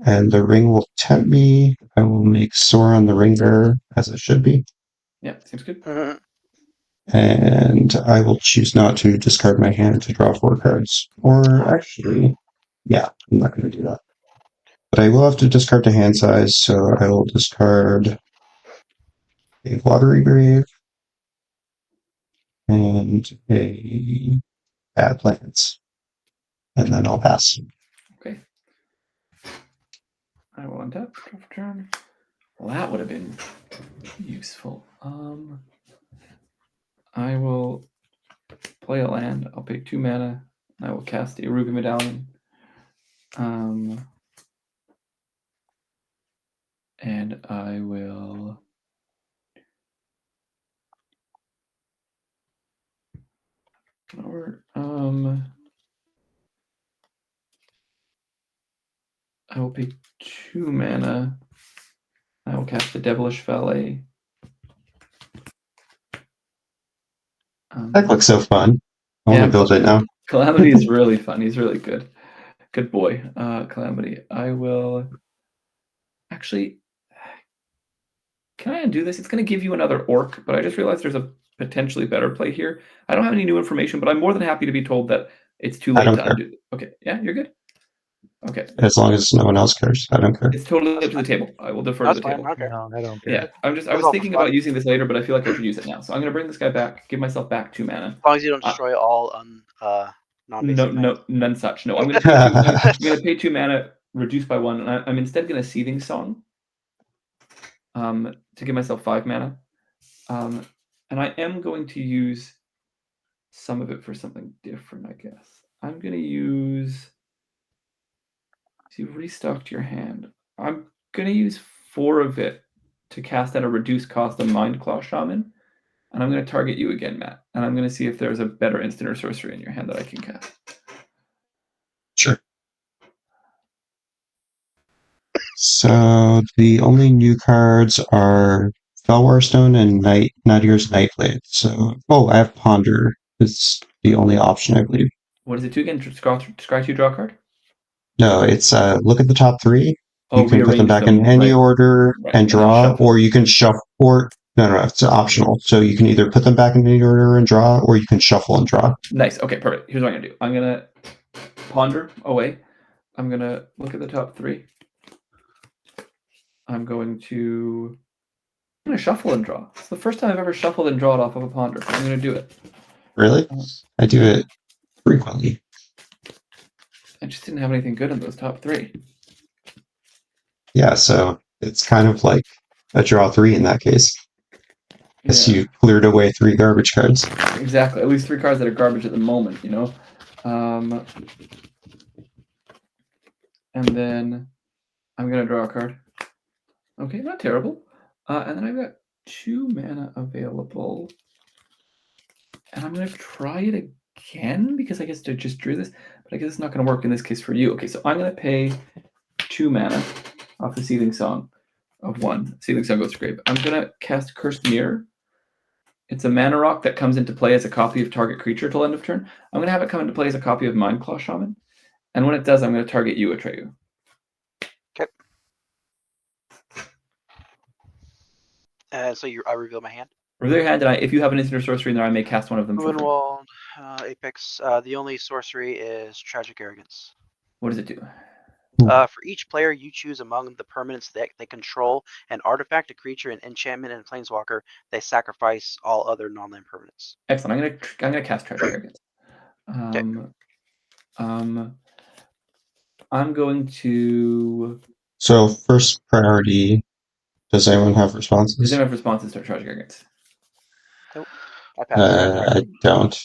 And the ring will tempt me. I will make Sauron the ring bearer, as it should be. Yeah, seems good. And I will choose not to discard my hand to draw 4 cards. Or actually, yeah, I'm not going to do that. But I will have to discard to hand size, so I will discard a Watery Grave and a Badlands. And then I'll pass. Okay. I will untap. Draw for turn. Well, that would have been useful. I will play a land. I'll pay 2 mana. I will cast a Ruby Medallion. And I will I will pay 2 mana. I will cast the Devilish Valet. That looks so fun. I want to build it now. Calamity is really fun. He's really good. Good boy, Calamity. I will actually. Can I undo this? It's going to give you another orc, but I just realized there's a potentially better play here. I don't have any new information, but I'm more than happy to be told that it's too late to undo. Okay, yeah, you're good. Okay. As long as no one else cares, I don't care. It's totally up to the table. I will defer to the table. Okay. No, I don't care. Yeah, I was thinking about using this later, but I feel like I should use it now. So I'm going to bring this guy back, give myself back 2 mana. As long as you don't destroy all non-basic. None such. No, I'm going to pay 2 mana, reduce by 1, and I'm instead going to Seething Song to give myself 5 mana. And I am going to use some of it for something different, I guess. I'm going to use... So you've restocked your hand. I'm going to use 4 of it to cast at a reduced cost of Mindclaw Shaman. And I'm going to target you again, Matt. And I'm going to see if there's a better instant or sorcery in your hand that I can cast. Sure. So the only new cards are Felwar Stone and Nadir's Nightblade. So, I have Ponder. It's the only option, I believe. What is it do again? Scry 2, draw a card? No, it's look at the top 3. Oh, you can put them back in any order and draw, or you can shuffle. No, it's optional. So you can either put them back in any order and draw, or you can shuffle and draw. Nice. Okay, perfect. Here's what I'm going to do. I'm going to ponder away. I'm going to look at the top 3. I'm going to shuffle and draw. It's the first time I've ever shuffled and drawn off of a ponder. I'm going to do it. Really? I do it frequently. I just didn't have anything good in those top 3. Yeah, so it's kind of like a draw 3 in that case. Because you cleared away 3 garbage cards. Exactly. At least 3 cards that are garbage at the moment, you know? And then I'm going to draw a card. Okay, not terrible. And then I've got 2 mana available. And I'm going to try it again because I guess I just drew this. But I guess it's not going to work in this case for you. Okay, so I'm going to pay 2 mana off the Seething Song of 1. Seething Song goes to grave. I'm going to cast Cursed Mirror. It's a mana rock that comes into play as a copy of target creature till end of turn. I'm going to have it come into play as a copy of Mindclaw Shaman. And when it does, I'm going to target you, Atreyu. Okay. So I reveal my hand? Reveal your hand, and if you have an instant or sorcery in there, I may cast one of them for free. Moonwald, Apex. The only sorcery is Tragic Arrogance. What does it do? For each player you choose among the permanents that they control, an artifact, a creature, an enchantment, and a planeswalker, they sacrifice all other non-land permanents. Excellent. I'm gonna cast Tragic Arrogance. I'm going to. So first priority. Does anyone have responses? Does anyone have responses to Tragic Arrogance? Nope. I passed. I don't.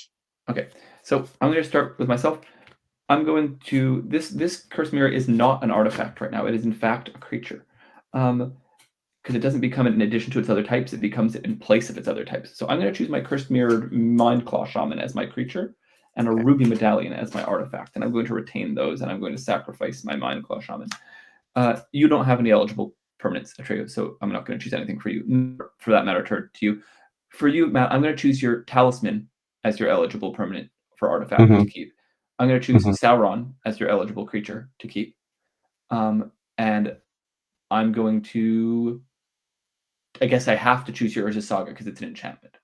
Okay, so I'm going to start with myself. I'm going to this Cursed Mirror is not an artifact right now. It is in fact a creature, because it doesn't become it in addition to its other types. It becomes it in place of its other types. So I'm going to choose my Cursed Mirrored Mindclaw Shaman as my creature, and a Ruby Medallion as my artifact. And I'm going to retain those, and I'm going to sacrifice my Mindclaw Shaman. You don't have any eligible permanents, Atreyu, so I'm not going to choose anything for you. For that matter, to you. For you, Matt, I'm going to choose your Talisman as your eligible permanent for artifact to keep. I'm going to choose Sauron as your eligible creature to keep. And I'm going to... I guess I have to choose your Urza Saga because it's an enchantment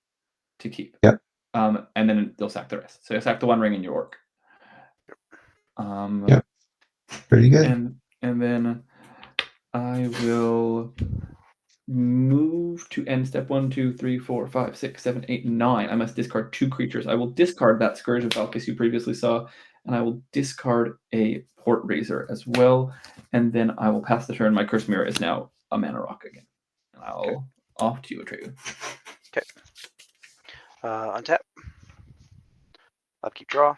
to keep. Yep. And then they'll sack the rest. So you'll sack the One Ring and your Orc. Yep. Pretty good. And then I will move to end step 1, 2, 3, 4, 5, 6, 7, 8, 9. I must discard 2 creatures. I will discard that Scourge of Valkis you previously saw, and I will discard a Port Razor as well. And then I will pass the turn. My Cursed Mirror is now a mana rock again. I'll off to you, Atreyu. Okay. Untap. Upkeep draw.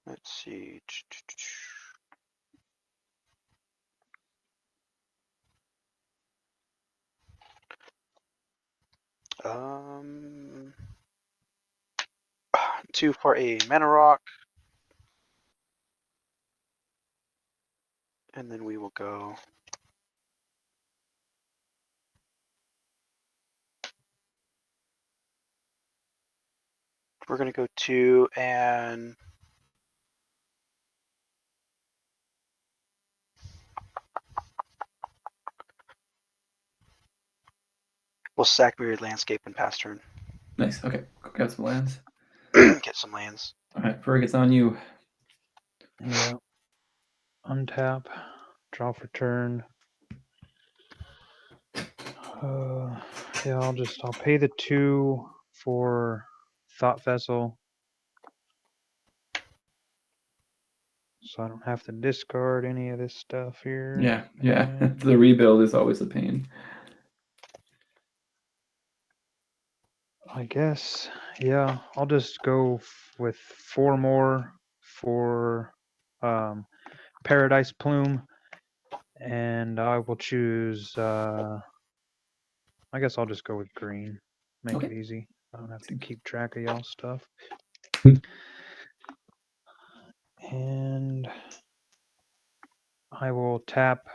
Let's see. Um, 2 for a mana rock. And then we will go. We're going to go 2 and. We'll sack Myriad Landscape and pass turn. Nice. Okay. Go grab some lands. Get some lands. All right. Ferg, it's on you. Yeah. Untap. Draw for turn. Yeah, I'll pay the 2 for Thought Vessel. So I don't have to discard any of this stuff here. Yeah. Yeah. And The rebuild is always a pain. I guess, yeah, I'll just go with 4 more for Paradise Plume, and I will choose. I guess I'll just go with green. Make Okay. it easy. I don't have to keep track of y'all stuff. And I will tap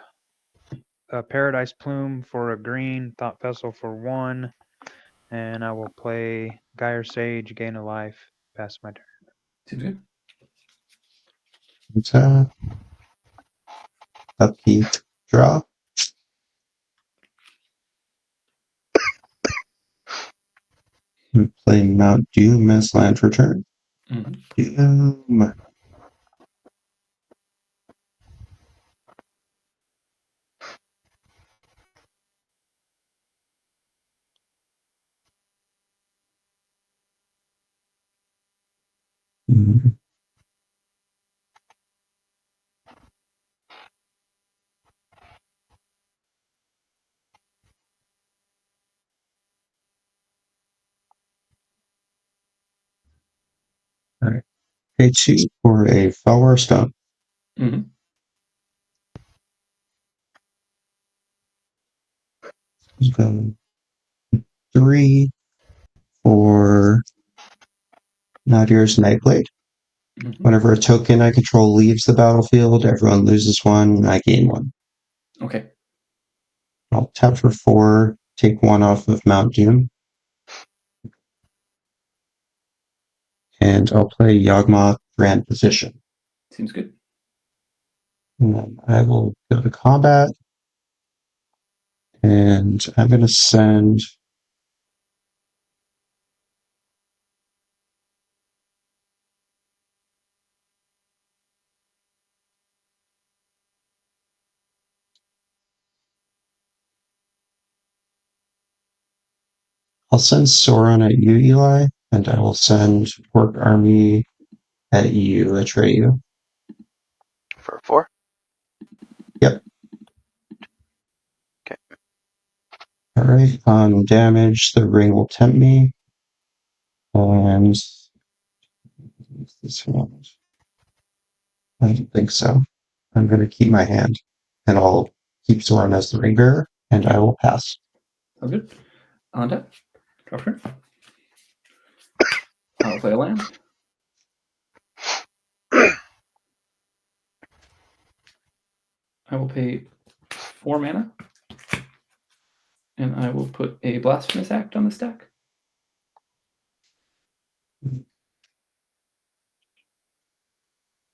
a Paradise Plume for a green, Thought Vessel for 1, and I will play Gyre Sage, gain a life, pass my turn. Seems good. It's upkeep, draw. Play Mount Doom as land for turn. Doom. Mhm. All right. Pay 2 for a Fellwar Stone. Mm-hmm. Then 3 for Nadir's Nightblade. Mm-hmm. Whenever a token I control leaves the battlefield, everyone loses 1, and I gain 1. Okay. I'll tap for 4, take 1 off of Mount Doom. And I'll play Yawgmoth Grand Position. Seems good. And then I will go to combat. And I'm going to send. I'll send Sauron at you, Eli, and I will send Orc Army at you, Atreyu. For 4? Yep. Okay. All right. Damage. The ring will tempt me. And this one. I don't think so. I'm going to keep my hand, and I'll keep Sauron as the ring bearer, and I will pass. Sounds good. On tap. Draw turn. I'll play a land. I will pay 4 mana. And I will put a Blasphemous Act on the stack.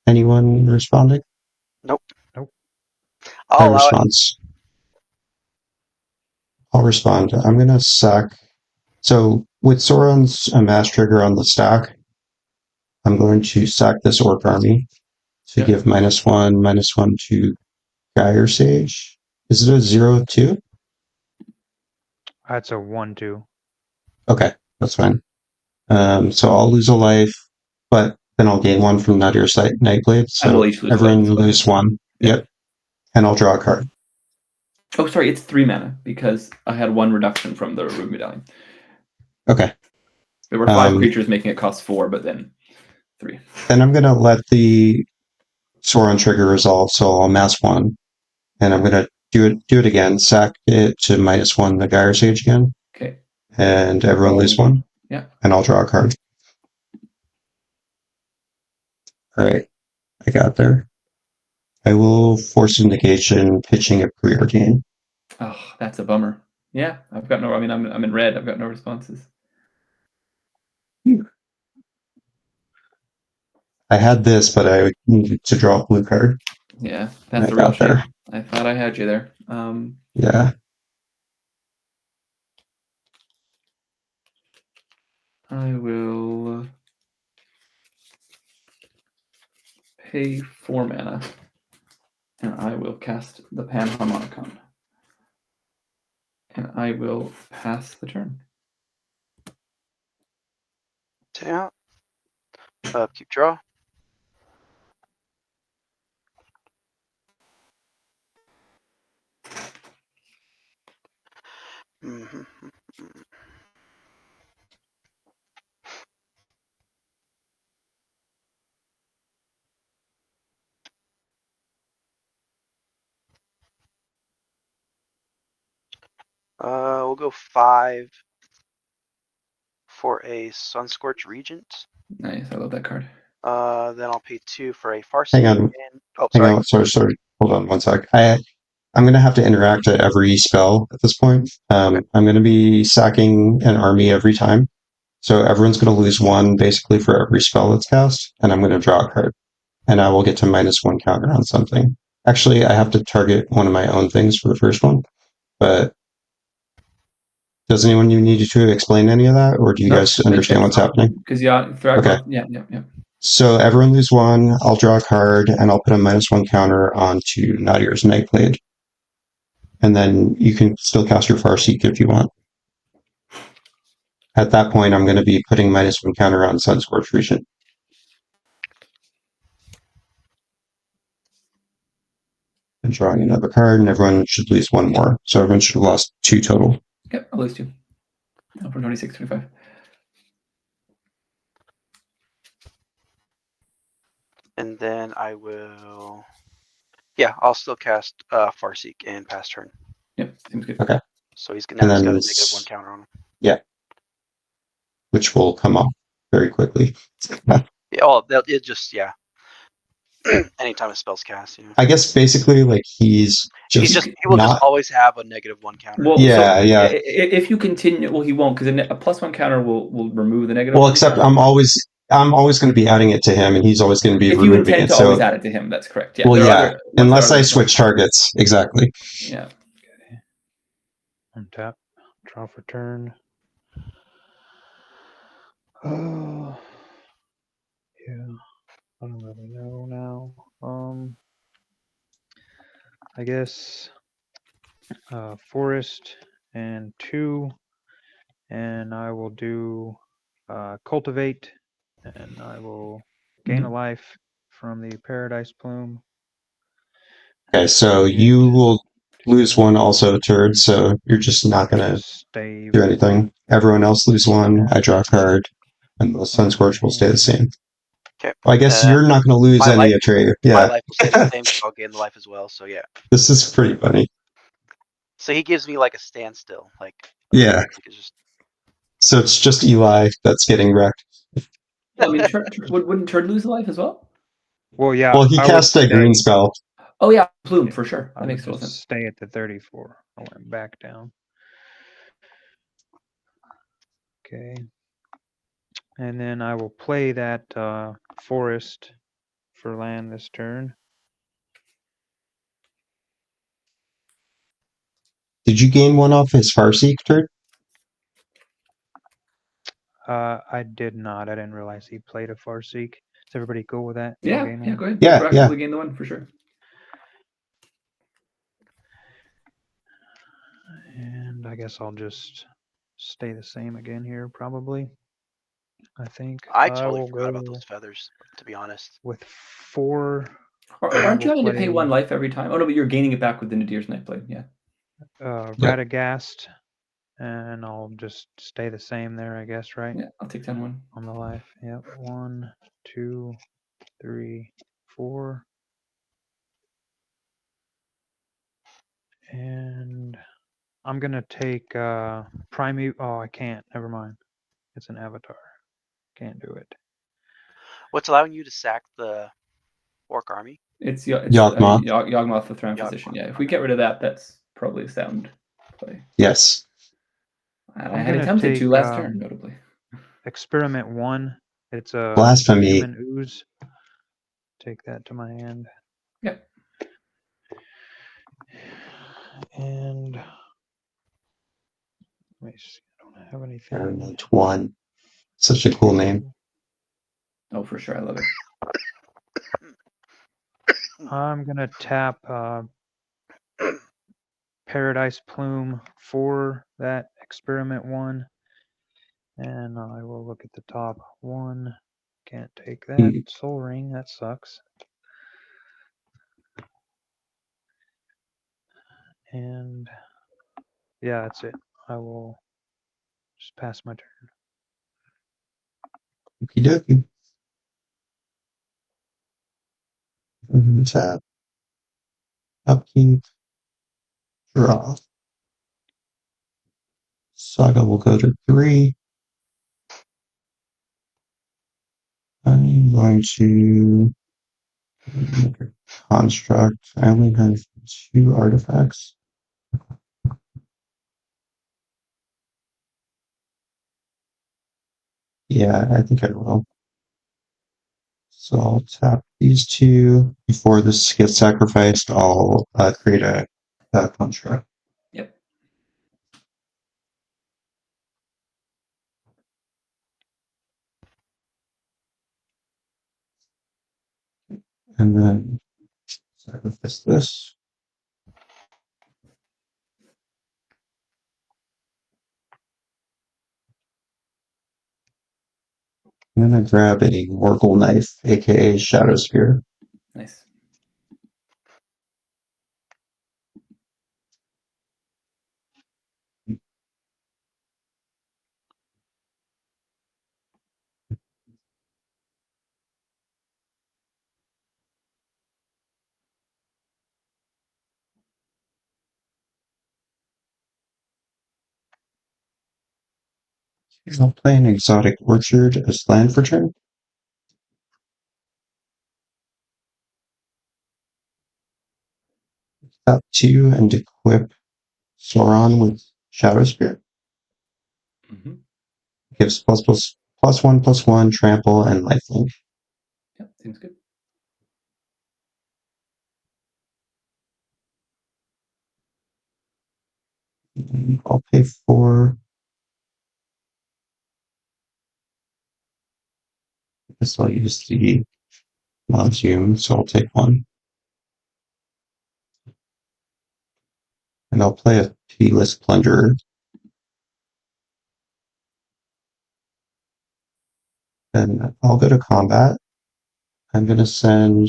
Anyone responding? Nope. Nope. I'll allow it. I'll respond. I'm going to sack. So with Sauron's mass trigger on the stack, I'm going to sack this Orc Army to give -1/-1 to Gyre Sage. Is it a 0/2? That's a 1/2. Okay, that's fine. So I'll lose a life, but then I'll gain 1 from Nadir's Nightblade. And we'll So each lose everyone life, so lose 1. Yeah. Yep. And I'll draw a card. Oh, sorry, it's 3 mana because I had 1 reduction from the Rogue Medallion. Okay. There were 5 creatures making it cost 4, but then 3. Then I'm gonna let the Sauron trigger resolve, so I'll mass 1, and I'm gonna do it again. Sack it to -1 the Gyre Sage again. Okay. And everyone lose 1. Yeah. And I'll draw a card. All right, I got there. I will force a negation, pitching a preordain. Oh, that's a bummer. Yeah, I've got no. I mean, I'm in red. I've got no responses. I had this, but I needed to draw a blue card. Yeah, that's the real shame. There. I thought I had you there. Yeah. I will pay 4 mana, and I will cast the Panharmonicon. And I will pass the turn. Yeah. Keep draw. Mm-hmm. We'll go 5 for a Sunscorch Regent. Nice, I love that card. Then I'll pay 2 for a Farseek. Hang on. Hang on. Sorry. Hold on 1 sec. I'm going to have to interact at every spell at this point. I'm going to be sacking an army every time. So everyone's going to lose 1 basically for every spell that's cast, and I'm going to draw a card. And I will get to -1 counter on something. Actually, I have to target one of my own things for the first one. But does anyone need to explain any of that, or do you guys understand what's happening? Because yeah. So everyone lose 1. I'll draw a card, and I'll put a -1 counter onto Nadir's Nightblade. And then you can still cast your Farseek if you want. At that point, I'm going to be putting -1 counter on Sunscorch Regent. And drawing another card, and everyone should lose 1 more. So everyone should have lost 2 total. Yep, I'll lose 2. I'll put 26, 25. And then I will... Yeah, I'll still cast Farseek and pass turn. Yep, seems good. Okay. So he's got a -1 counter on him. Yeah. Which will come off very quickly. It just, yeah. Anytime a spell's cast, you know. I guess basically, like, he will just always have a -1 counter. Well, yeah. If you continue, well, he won't, because a +1 counter will remove the negative. Well, except counter. I'm always going to be adding it to him, and he's always going to be removing it. If you intend to always add it to him, that's correct. Yeah. Well, yeah, unless I switch targets, exactly. Yeah. Okay. Untap, draw for turn. Oh, yeah. I don't really know now. I guess forest and 2, and I will do cultivate, and I will gain a life from the Paradise Plume. Okay, so you will lose 1 also, Turd, so you're just not going to do anything. Everyone else lose 1, I draw a card, and the Sunscorch will stay the same. Okay. Well, I guess you're not going to lose any of Trey. Yeah. My life will stay the same, so I'll gain the life as well, so yeah. This is pretty funny. So he gives me like a standstill, like... Yeah. So it's just Eli that's getting wrecked. I mean, wouldn't Turd lose a life as well? Well, yeah. Well, he cast a green spell. Oh yeah, Plume for sure. That makes total sense. Stay at the 34. I went back down. Okay. And then I will play that forest for land this turn. Did you gain 1 off his Farseek, Turd? I did not. I didn't realize he played a Farseek. Is everybody cool with that? Yeah, go ahead. Yeah, gain the 1 for sure. And I guess I'll just stay the same again here, probably. I think I totally forgot about those feathers, to be honest. With 4. Aren't you having to pay 1 life every time? Oh no, but you're gaining it back with the Nadir's Nightblade. Yeah. Yep. Radagast, and I'll just stay the same there, I guess, right? Yeah, I'll take 10-1. On the life. Yep. 1, 2, 3, 4. And I'm gonna take Primate. Oh, I can't. Never mind. It's an avatar. Can't do it. What's allowing you to sack the orc army? It's Yawgmoth. Yawgmoth the Throne Yawgmoth, Physician. Yeah, if we get rid of that, that's probably a sound play. Yes. And I'm I had gonna attempted take to last turn, notably. Experiment 1. It's a Blasphemy. human ooze. Take that to my hand. Yep. And let me see. I don't have anything. Experiment 1. Such a cool name. Oh, for sure. I love it. I'm gonna tap Paradise Plume for that Experiment 1. And I will look at the top 1. Can't take that. Soul Ring, that sucks. And yeah, that's it. I will just pass my turn. Okie dokie. Tap. Upkeep. Draw. Saga will go to 3. I'm going to make a construct. I only have 2 artifacts. Yeah, I think I will. So I'll tap these 2. Before this gets sacrificed, I'll create a construct. Yep. And then sacrifice this. I'm going to grab a Morgul Knife, aka Shadow Spear. Nice. I'll play an Exotic Orchard as land for turn. Tap 2 and equip Sauron with Shadow Spear. Mm-hmm. Gives +1/+1 trample and lifelink. Yep, seems good. I'll pay 4. I guess I'll use the Monsoon, so I'll take 1. And I'll play a Pitiless Plunderer. Then I'll go to combat. I'm going to send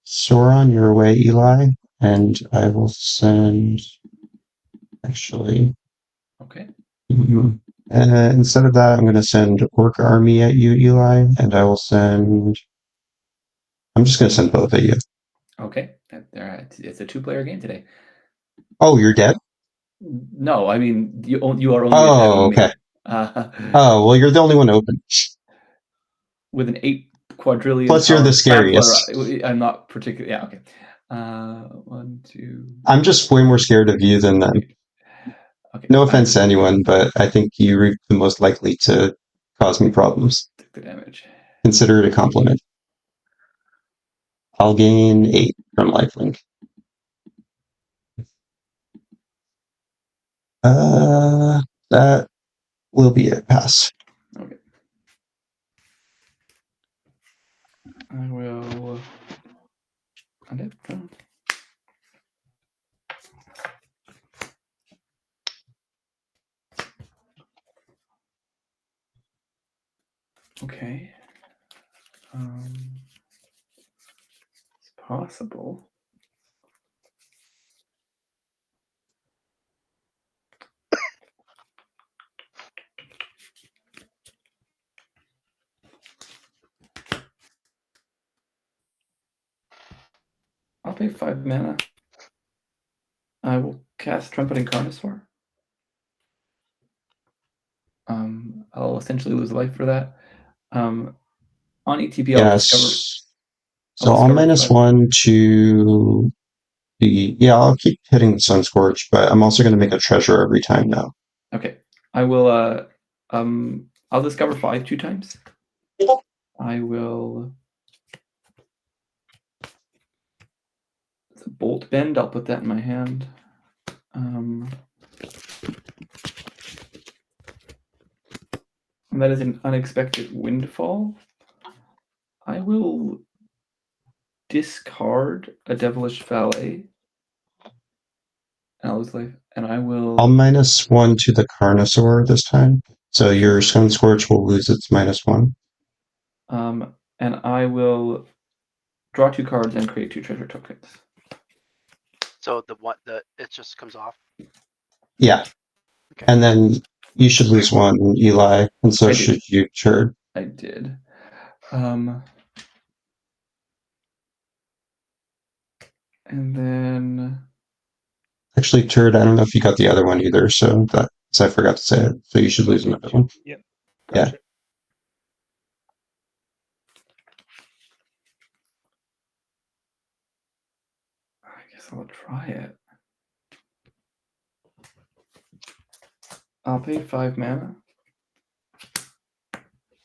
Sauron your way, Eli, and I will send. Actually, Okay. instead of that, I'm going to send Orc Army at you, Eli, and I will send. I'm just going to send both at you. Okay. It's a 2-player game today. Oh, you're dead? No, I mean you are only Oh, attacking okay. me. Oh, well, you're the only one open. With an 8 quadrillion. Plus, you're the trampler, scariest. I'm not particularly. Yeah. Okay. 1, 2. I'm just way more scared of you than them. Okay. No fine. offense to anyone, but I think you're the most likely to cause me problems. Take the damage. Consider it a compliment. I'll gain 8 from lifelink. That will be a pass. Okay. I will. Okay. It's possible. pay 5 mana. I will cast Trumpeting Carnosaur. I'll essentially lose life for that. On ETB, I'll discover. Yes. So I'll discover minus 5. 1 to the. Yeah, I'll keep hitting the Sun Scorch, but I'm also going to make a treasure every time now. Okay. I will. I'll discover 5 2 times. I will. It's a Bolt Bend. I'll put that in my hand. And that is an unexpected windfall. I will discard a Devilish Valet. And I'll lose life. And I will. I'll minus 1 to the Carnosaur this time. So your Sun Scorch will lose its -1. And I will draw 2 cards and create 2 treasure tokens. So it just comes off. Yeah. Okay. And then you should lose 1, Eli, and so should you, Turd. I did. And then. Actually, Turd, I don't know if you got the other one either, so I forgot to say it. So you should lose another one. Yep. Yeah. I guess I'll try it. I'll pay 5 mana.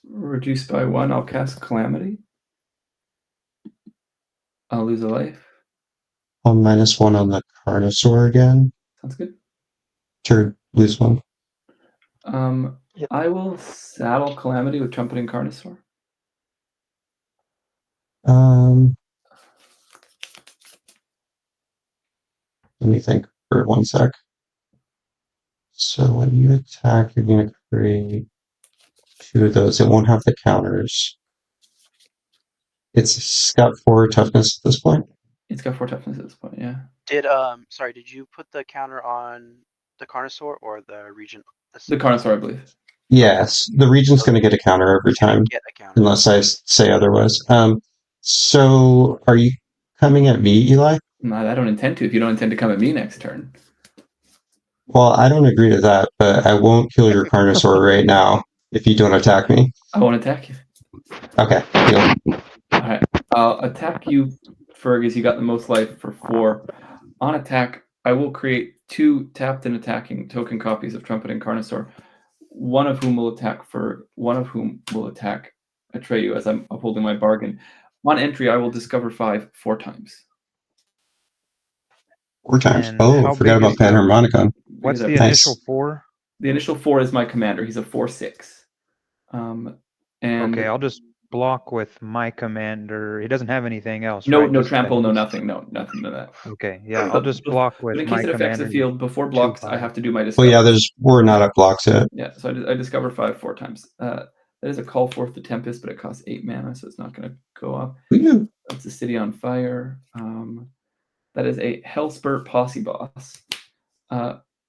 Reduced by 1, I'll cast Calamity. I'll lose a life. I'll minus 1 on the Carnosaur again. Sounds good. Turd, lose 1. Yep. I will saddle Calamity with Trumpeting Carnosaur. Let me think for 1 sec. So when you attack, you're going to create 2 of those. It won't have the counters. It's got 4 toughness at this point. It's got 4 toughness at this point, yeah. Did you put the counter on the Carnosaur or the Regent? The Carnosaur, I believe. Yes, the Regent's going to get a counter every time, Get a counter. unless I say otherwise. So are you coming at me, Eli? No, I don't intend to. If you don't intend to come at me next turn. Well, I don't agree to that, but I won't kill your Carnosaur right now if you don't attack me. I won't attack you. Okay, deal. Alright, I'll attack you, Fergus. You got the most life for 4. On attack, I will create 2 tapped and attacking token copies of Trumpeting Carnosaur, one of whom will attack Atreyu as I'm upholding my bargain. On entry, I will discover 5 4 times. 4 times. And Oh, how forgot big about is the- Panharmonicon. What's the Nice. initial 4? The initial 4 is my commander. He's a 4/6. And Okay, I'll just block with my commander. He doesn't have anything else, no, right? no Just trample, no tempest. nothing, no nothing to that. Okay, yeah, I'll just block with But in my case it affects the commander. field, before blocks, I have to do my Well, discover. yeah, we're not at blocks yet. Yeah, so I discover 5 4 times. That is a Call Forth the Tempest, but it costs 8 mana, so it's not going to go up. Woo. That's a City on Fire. That is a Hellspur Posse Boss.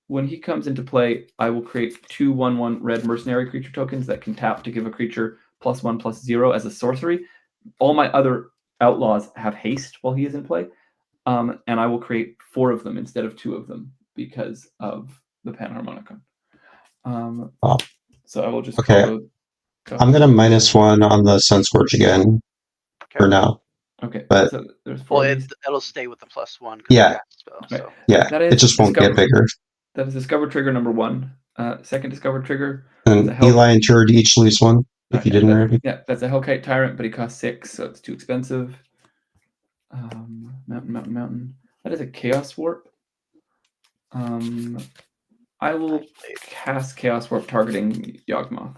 When he comes into play, I will create 2 1/1 red mercenary creature tokens that can tap to give a creature +1/+0 as a sorcery. All my other outlaws have haste while he is in play, and I will create 4 of them instead of 2 of them because of the Panharmonicon. So I will just Okay. I'm going to -1 on the Sunscorch again for now. Okay, but so there's 4 Well, of these. it'll stay with the +1. Yeah. Spell, Right. so. Yeah, That it is just won't get bigger. That is discover trigger number 1. Second discover trigger. And Eli and Turd each lose 1 if you didn't already. Yeah, that's a Hellkite Tyrant, but he costs 6, so it's too expensive. Mountain. That is a Chaos Warp. I will cast Chaos Warp targeting Yawgmoth.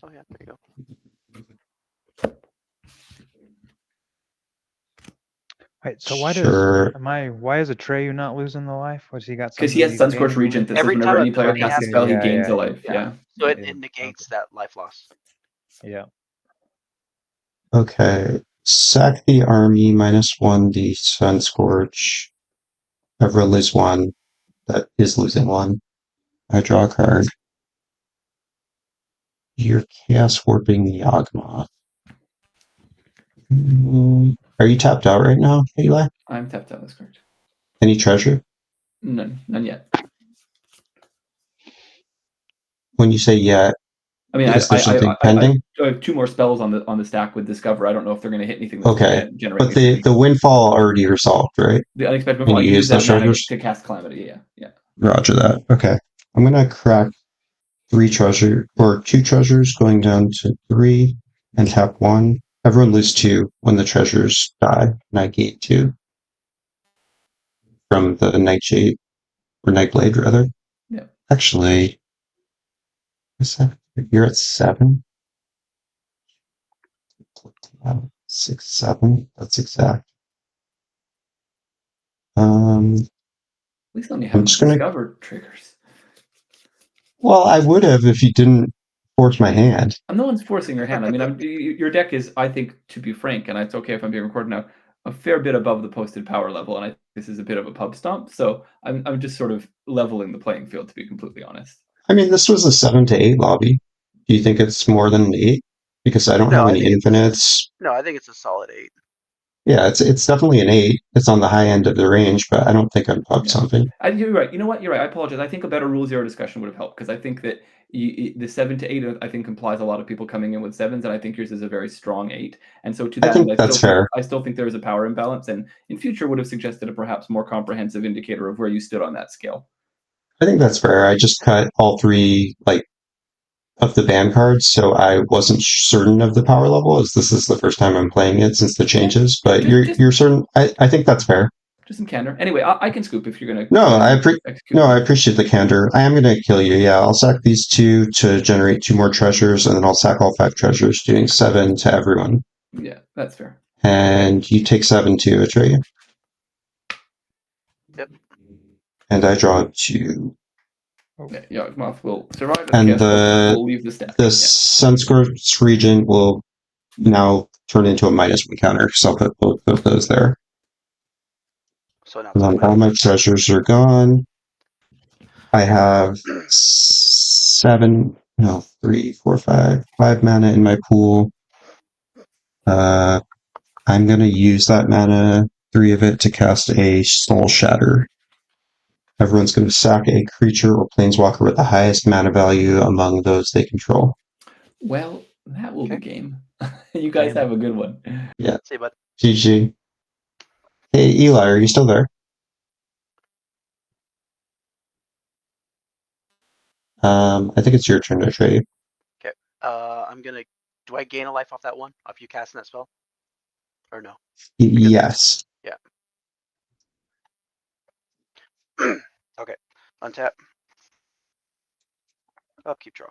Oh yeah, there you go. Wait, so why is Atreyu not losing the life? Was he got? Because he has Sunscorch Regent that says Every whenever time any player he casts a has- spell, he Yeah, gains yeah. a life. Yeah. So it negates that life loss. Yeah. Okay. Sack the army, -1 the Sunscorch. Ever lose 1. That is losing 1. I draw a card. You're Chaos Warping Yawgmoth. Are you tapped out right now, Eli? I'm tapped out. That's correct. Any treasure? None yet. When you say yet, I mean, is there something pending? I have 2 more spells on the stack with Discover. I don't know if they're going to hit anything that's Okay, going to generate but anything. the windfall already resolved, right? The unexpected And windfall, I you can use use that those mana treasures? to cast Calamity. Yeah. Roger that. Okay. I'm going to crack 2 treasures going down to 3 and tap 1. Everyone lose 2 when the treasures die, and I gain 2 from the Nightshade, or Nightblade, rather. Yeah. Actually, you're at 7? 6, 7. That's exact. At least only have just gonna. Discover triggers. Well, I would have if you didn't force my hand. No one's forcing your hand. I mean, your deck is, I think, to be frank, and it's okay if I'm being recorded now, a fair bit above the posted power level, and I think this is a bit of a pub stomp. So I'm just sort of leveling the playing field, to be completely honest. I mean, this was a 7 to 8 lobby. Do you think it's more than an 8? Because I don't have any infinites. No, I think it's a solid 8. Yeah, it's definitely an 8. It's on the high end of the range, but I don't think I'm pub something. You're right. You know what? You're right. I apologize. I think a better Rule Zero discussion would have helped, because I think that the 7 to 8, I think, implies a lot of people coming in with 7s, and I think yours is a very strong 8. And so to that end, I still think there is a power imbalance, and in future would have suggested a perhaps more comprehensive indicator of where you stood on that scale. I think that's fair. I just cut all 3 of the ban cards, so I wasn't certain of the power level, as this is the first time I'm playing it since the changes. But you're certain. I think that's fair. Just some candor. Anyway, I can scoop if you're gonna. I appreciate the candor. I am gonna kill you. Yeah, I'll sack these 2 to generate 2 more treasures, and then I'll sack all 5 treasures, doing 7 to everyone. Yeah, that's fair. And you take 7 too, Atreya. Yep. And I draw 2. Yeah, Moth will survive. And we'll leave the stack. The Sunscorched Regent will now turn into a -1 counter, so I'll put both of those there. So now all my treasures are gone. I have 3, 4, 5 mana in my pool. I'm going to use that mana, 3 of it, to cast a Soul Shatter. Everyone's going to sack a creature or planeswalker with the highest mana value among those they control. Well, that will be game. You guys have a good one. Yeah. See you, bud. GG. Hey, Eli, are you still there? I think it's your turn to trade. Okay. I'm gonna. Do I gain a life off that one? Off you casting that spell? Or no? Yes. Yeah. Okay. Untap. Upkeep draw.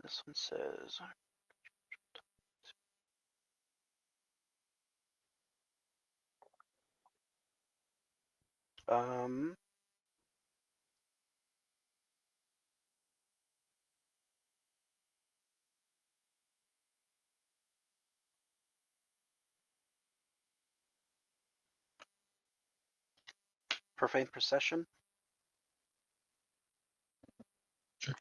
This one says. Profane Procession. Sure.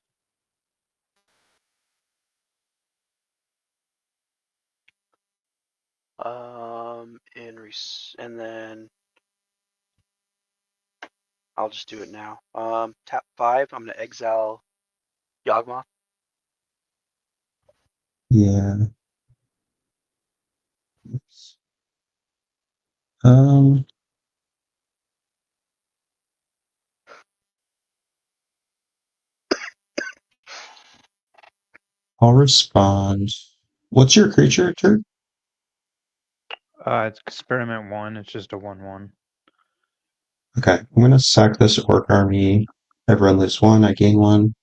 And then I'll just do it now. Tap 5. I'm gonna exile Yawgmoth. Yeah. Oops. I'll respond. What's your creature, Turk? It's Experiment 1. It's just a 1/1. Okay, I'm gonna sack this Orc Army. Everyone loses 1, I gain 1.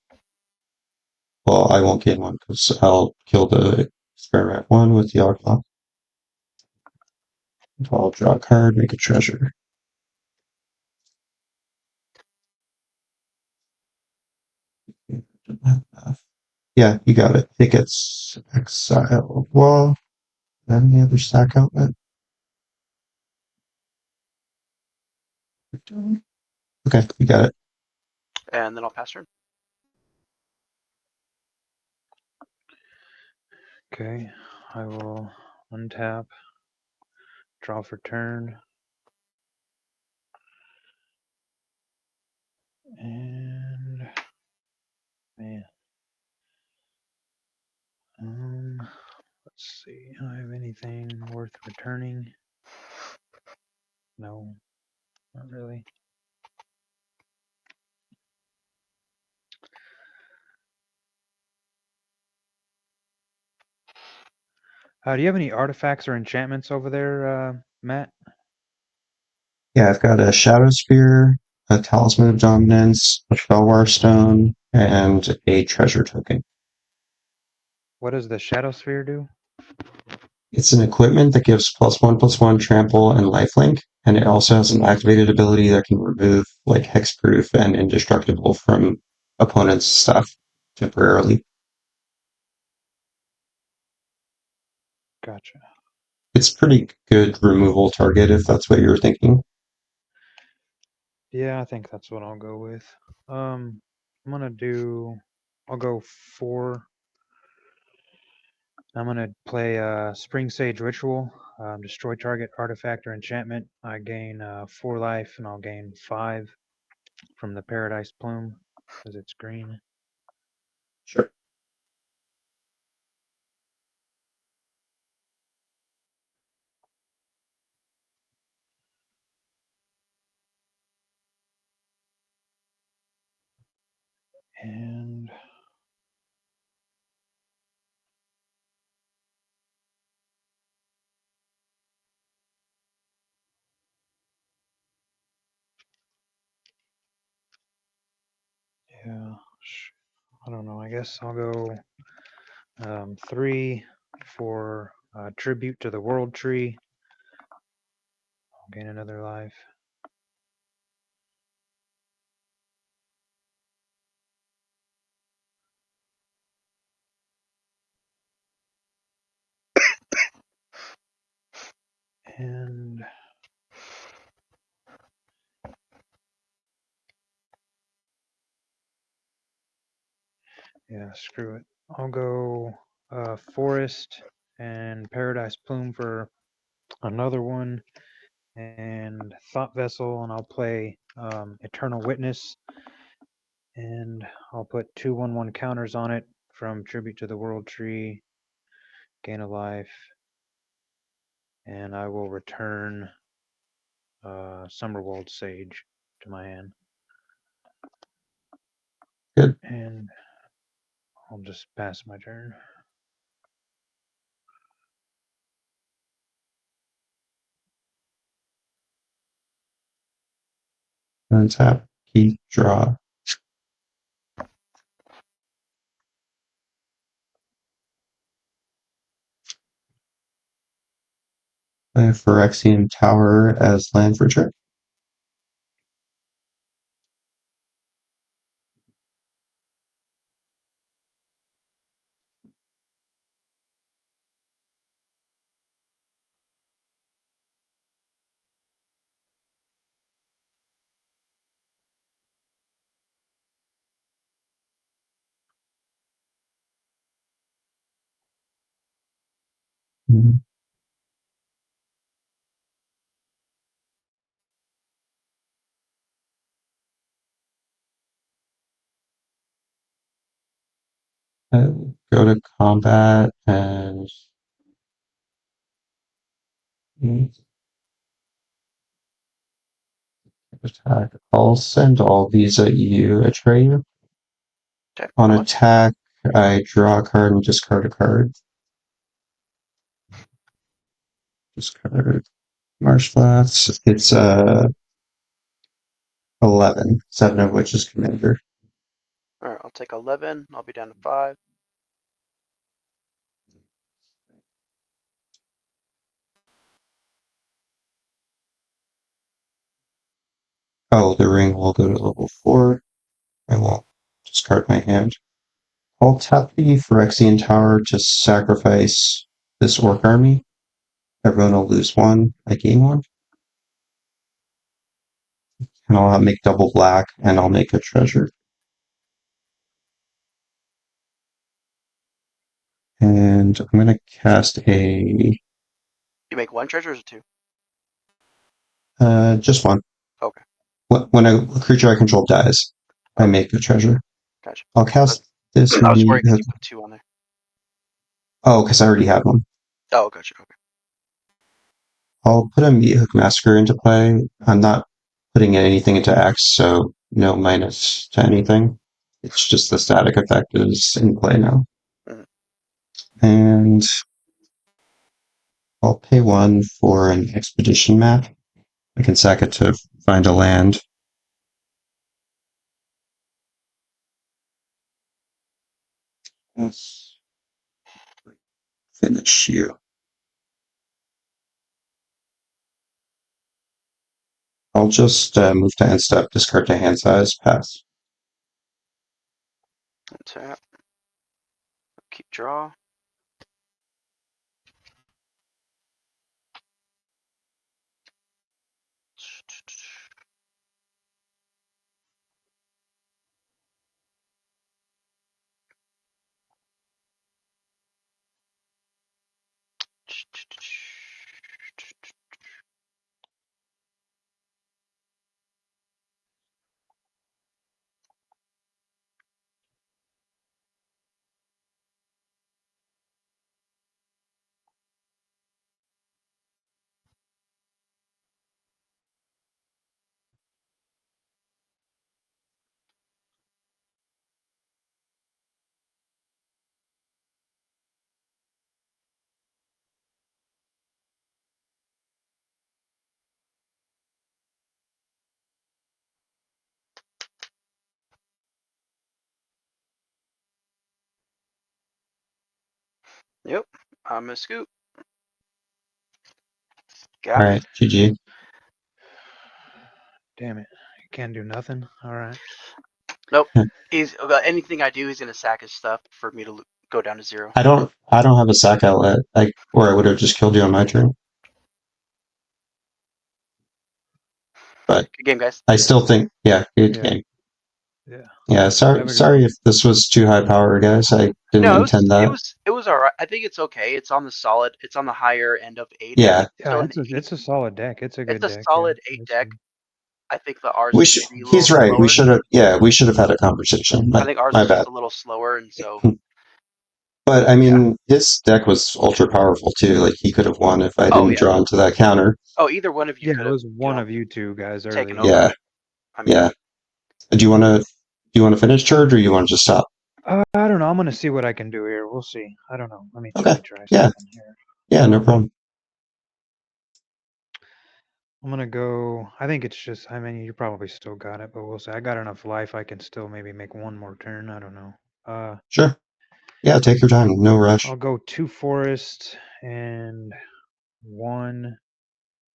Well, I won't gain 1 because I'll kill the Experiment 1 with the Yawgmoth. I'll draw a card, make a treasure. Yeah, you got it. It gets exiled. Well, Any other stack outlet? Okay, you got it. And then I'll pass turn. Okay, I will untap, draw for turn, and man, let's see. Do I have anything worth returning? No, not really. Do you have any artifacts or enchantments over there, Matt? Yeah, I've got a Shadow Spear, a Talisman of Dominance, a Felwar Stone, and a Treasure Token. What does the Shadow Sphere do? It's an equipment that gives +1/+1 trample and lifelink, and it also has an activated ability that can remove like hexproof and indestructible from opponents' stuff temporarily. Gotcha. It's pretty good removal target if that's what you were thinking. Yeah, I think that's what I'll go with. I'm gonna do. I'll go 4. I'm gonna play Spring Sage Ritual. Destroy target artifact or enchantment. I gain 4 life, and I'll gain 5 from the Paradise Plume because it's green. Sure. And yeah, I don't know. I guess I'll go 3 for Tribute to the World Tree. I'll gain another life. And yeah, screw it. I'll go Forest and Paradise Plume for another one, and Thought Vessel, and I'll play Eternal Witness, and I'll put 2/1/1 counters on it from Tribute to the World Tree, gain a life, and I will return Summerwald Sage to my hand. Good. And I'll just pass my turn. Untap, key, draw. Play Phyrexian Tower as land for turn. Mhm. Go to combat and attack. I'll send all these at you, Atreyu. Okay. On How much? attack, I draw a card and discard a card. Discard Marsh Flats. It's 11, 7 of which is Commander. All right, I'll take 11. I'll be down to 5. Oh, the ring will go to level 4. I will discard my hand. I'll tap the Phyrexian Tower to sacrifice this Orc army. Everyone will lose 1. I gain 1. And I'll make double black, and I'll make a treasure. And I'm going to cast a... You make 1 treasure or is it 2? just 1. Okay. When a creature I control dies, I make a treasure. Gotcha. I'll cast this I was meat worried because hook. you put 2 on there. Oh, because I already had 1. Oh, gotcha. Okay. I'll put a meat hook massacre into play. I'm not putting anything into X, so no minus to anything. It's just the static effect is in play now. Mhm. And I'll pay 1 for an expedition map. I can sack it to find a land. Let's finish you. I'll just move to end step, discard to hand size, pass. Tap. Keep draw. Yep. I'm gonna scoop. Got All right, GG. Damn it. You can't do nothing. All right. Nope. He's anything I do, he's gonna sack his stuff for me to go down to 0. I don't have a sack outlet, or I would have just killed you on my turn. But Good game, guys. I still think, good Yeah. game. Yeah. Yeah, sorry if this was too high power, guys. I didn't No, intend that. it was alright. I think it's okay. It's on the higher end of 8. Yeah, Yeah, So it's a solid deck. It's a good it's a deck. solid Yeah. 8 It's deck. good. I think the ours is maybe a little he's right. slower. We should have had a conversation. I think ours My is just bad. a little slower, and so But I mean, his deck was ultra powerful too. Like he could have won if I oh didn't yeah. draw into that counter. Oh, either one of you Yeah, could it have, was one of you two guys taken early. over. Yeah, I mean, yeah. Do you want to finish charge, or you want to just stop? I don't know. I'm gonna see what I can do here. We'll see. I don't know. Let me Okay. try Yeah. something here. Yeah, no problem. I'm gonna go. I think it's just. I mean, you probably still got it, but we'll see. I got enough life. I can still maybe make one more turn. I don't know. Sure. Yeah, take your time. No rush. I'll go 2 forests and 1,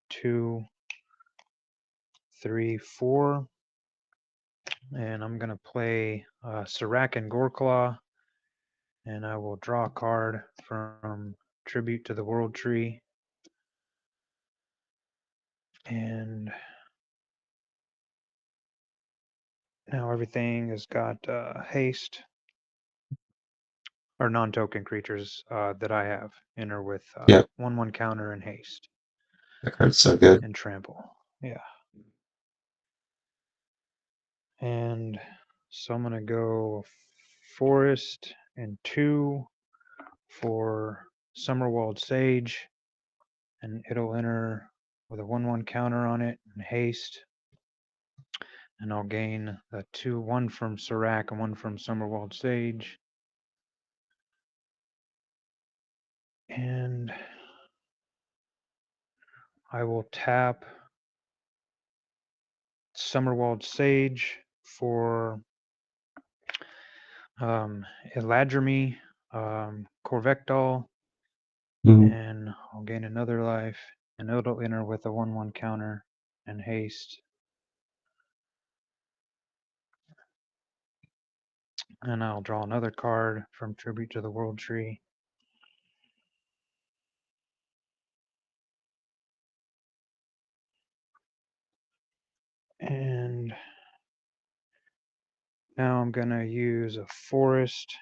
2, 3, 4, and I'm gonna play Serac and Goreclaw, and I will draw a card from Tribute to the World Tree, and now everything has got haste or non-token creatures that I have enter with 1/1 counter and haste. That card's so good. And trample. Yeah. And so I'm gonna go forest and 2 for Summerwald Sage, and it'll enter with a 1/1 counter on it and haste. And I'll gain a 1 from Serac and 1 from Summerwald Sage. And I will tap Summerwald Sage for Eladrimy, Corvectol, and I'll gain another life, and it'll enter with a 1/1 counter and haste. And I'll draw another card from Tribute to the World Tree. And now I'm gonna use a forest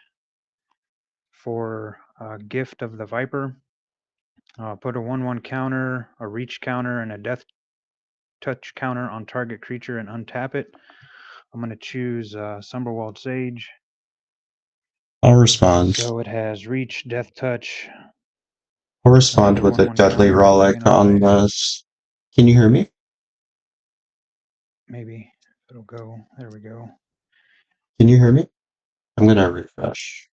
for Gift of the Viper. Put a 1/1 counter, a reach counter, and a death touch counter on target creature and untap it. I'm going to choose Sumberwald Sage. I'll respond. So it has reach, death touch. I'll respond another with a 1/1 deadly counter, and relic gain a on life. this. Can you hear me? Maybe it'll go. There we go. Can you hear me? I'm going to refresh.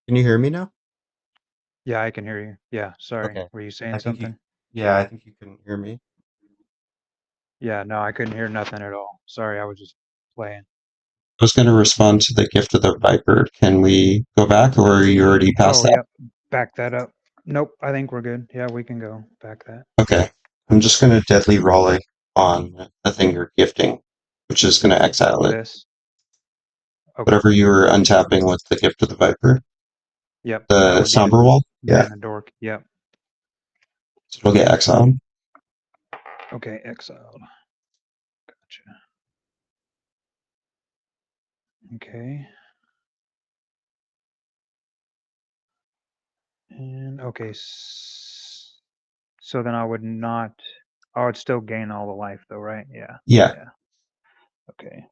Can you hear me now? Yeah, I can hear you. Yeah, sorry. Okay. Were you I saying think something? I think you couldn't hear me. Yeah, no, I couldn't hear nothing at all. Sorry, I was just playing. I was going to respond to the Gift of the Viper. Can we go back, or are you already past Oh, that? yep. Back that up. Nope, I think we're good. Yeah, we can go back that. Okay. I'm just going to deadly relic on the thing you're gifting, which is going to exile it. This. Okay. Whatever you were untapping with the Gift of the Viper. Yep. The Somber Wall? Yeah. Mana Dork. Yep. So it'll get exiled. Okay, exiled. Gotcha. Okay. And okay, so then I would not. I would still gain all the life though, right? Yeah. Yeah. Yeah. Okay.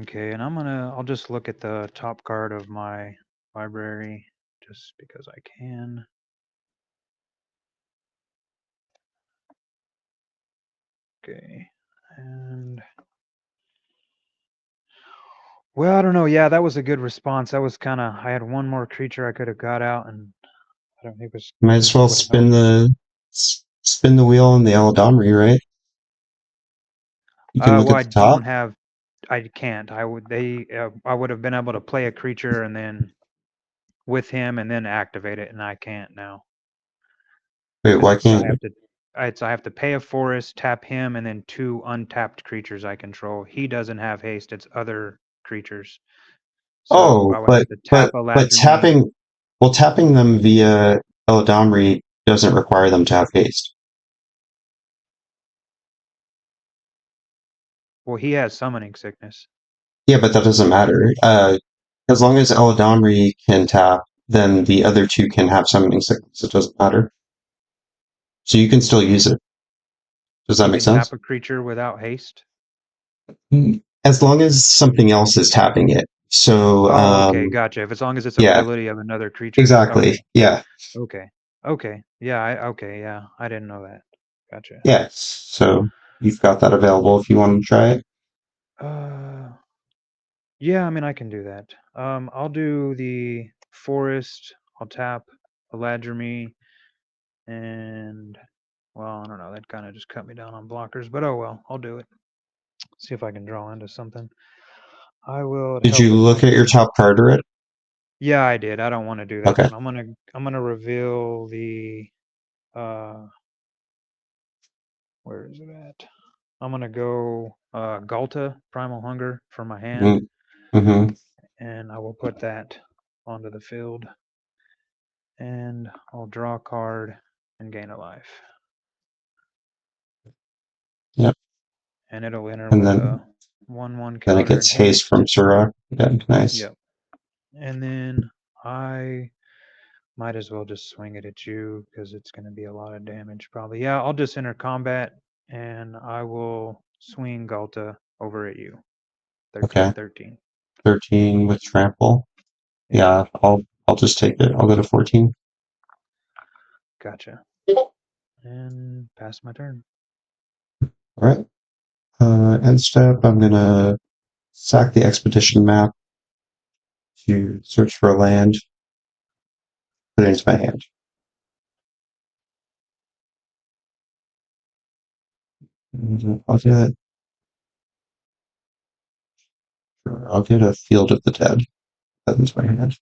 Okay, and I'll just look at the top card of my library just because I can. Okay. And well, I don't know. Yeah, that was a good response. That was kind of, I had one more creature I could have got out, and I don't think it was. Might as well spin the wheel on the Eladamri, right? You can look Well, at I the top. don't have. I can't. I would have been able to play a creature and then with him and then activate it, and I can't now Wait, because why it's can't you? I have to pay a forest, tap him, and then 2 untapped creatures I control. He doesn't have haste; it's other creatures. So Oh, I would have to tap a but Ladrumi. tapping them via Eladamri doesn't require them to have haste. Well, he has summoning sickness. Yeah, but that doesn't matter. As long as Eladamri can tap, then the other two can have summoning sickness. It doesn't matter. So you can still use it. Does that You make can sense? tap a creature without haste. As long as something else is tapping it. So, Oh, okay, gotcha. If as long as it's yeah, ability of another creature. exactly. Okay, Yeah. okay, okay. Yeah, okay, yeah. I didn't know that. Gotcha. Yes. So you've got that available if you want to try it. Uh, yeah, I mean, I can do that. I'll do the forest. I'll tap a Ladrumi, and well, I don't know. That kind of just cut me down on blockers, but oh well. I'll do it. See if I can draw into something. I will Did help you with my look at your turn. top card already? Yeah, I did. I don't want to do that Okay. one. I'm gonna reveal the uh where is it at? I'm gonna go Galta, Primal Hunger for my hand, Mm-hmm. and I will put that onto the field. And I'll draw a card and gain a life. Yep. And it'll enter And with then a 1/1 then it counter and gets haste haste. from Surah. Yeah, nice. Yep. And then I might as well just swing it at you because it's going to be a lot of damage probably. Yeah, I'll just enter combat and I will swing Galta over at you. Okay. 13. 13 with trample. Yeah. Yeah, I'll just take it. I'll go to 14. Gotcha. And pass my turn. All right. End step, I'm gonna sack the expedition map to search for a land, put it into my hand. I'll get a Field of the Dead. That into my hand.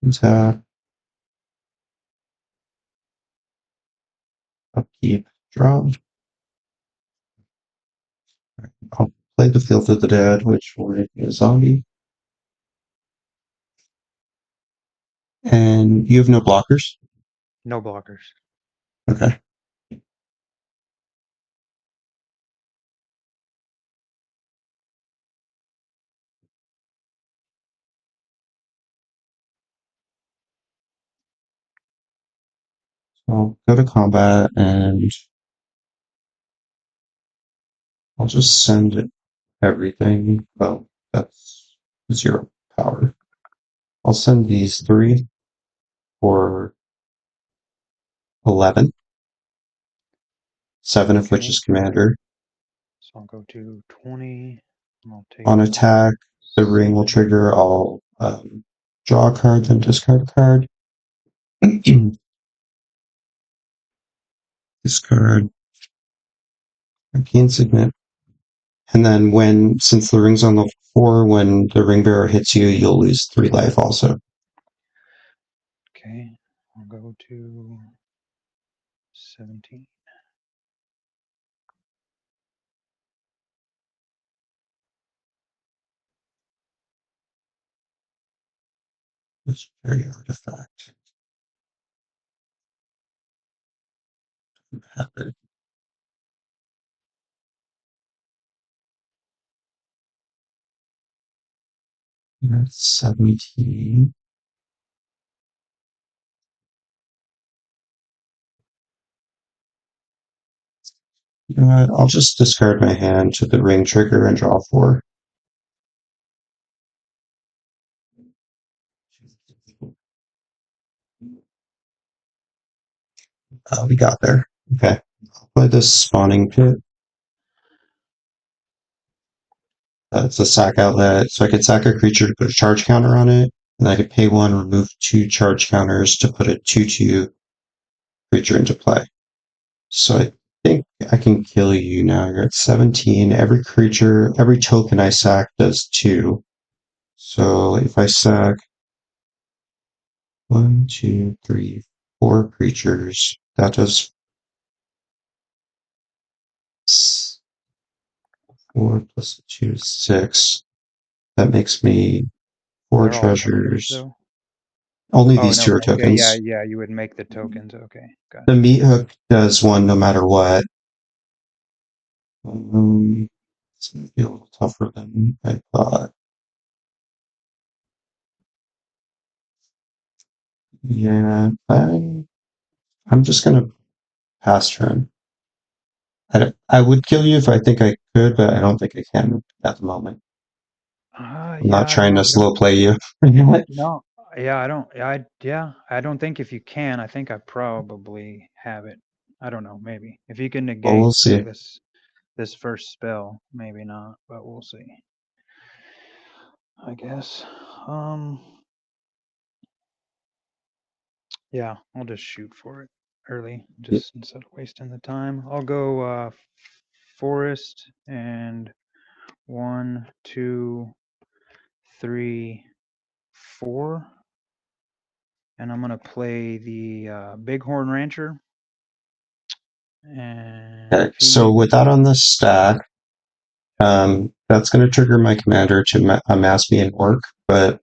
Tap. Upkeep. Draw. I'll play the Field of the Dead, which will make me a zombie. And you have no blockers? No blockers. Okay. So I'll go to combat and I'll just send everything. Well, that's 0 power. I'll send these 3 for 11. 7 of which Okay. is commander. So I'll go to 20. And I'll take On attack, the ring will 7. trigger. I'll draw a card, then discard a card. Discard. Gain signet. And then since the ring's on level 4, when the ring bearer hits you, you'll lose 3 life also. Okay. I'll go to 17. Legendary artifact. Happen. That's 17. You know what? I'll just discard my hand to the ring trigger and draw 4. We got there. Okay. I'll play this spawning pit. It's a sack outlet, so I could sack a creature to put a charge counter on it, and I could pay 1, remove 2 charge counters to put a 2/2 creature into play. So I think I can kill you now. You're at 17. Every token I sack does 2. So if I sack 1, 2, 3, 4 creatures, that does 4 plus 2 is 6. That makes me 4 They're all tokens, treasures. though. Only Oh, these no. 2 are Okay. tokens. Yeah. You would make the tokens. Okay. Got The it. meat hook does 1 no matter what. It's going to be a little tougher than I thought. Yeah, I'm just going to pass turn. I would kill you if I think I could, but I don't think I can at the moment. I'm Yeah. not trying to I slow play you. No. Yeah. I don't. I don't think if you can. I think I probably have it. I don't know. Maybe if you can Well, negate we'll see. this first spell, maybe not, but we'll see. I guess. Yeah, I'll just shoot for it early, just instead of wasting the time. I'll go forest and 1, 2, 3, 4, and I'm gonna play the Bighorn Rancher. And Okay, so with that on the stack, that's going to trigger my commander to amass me an orc, but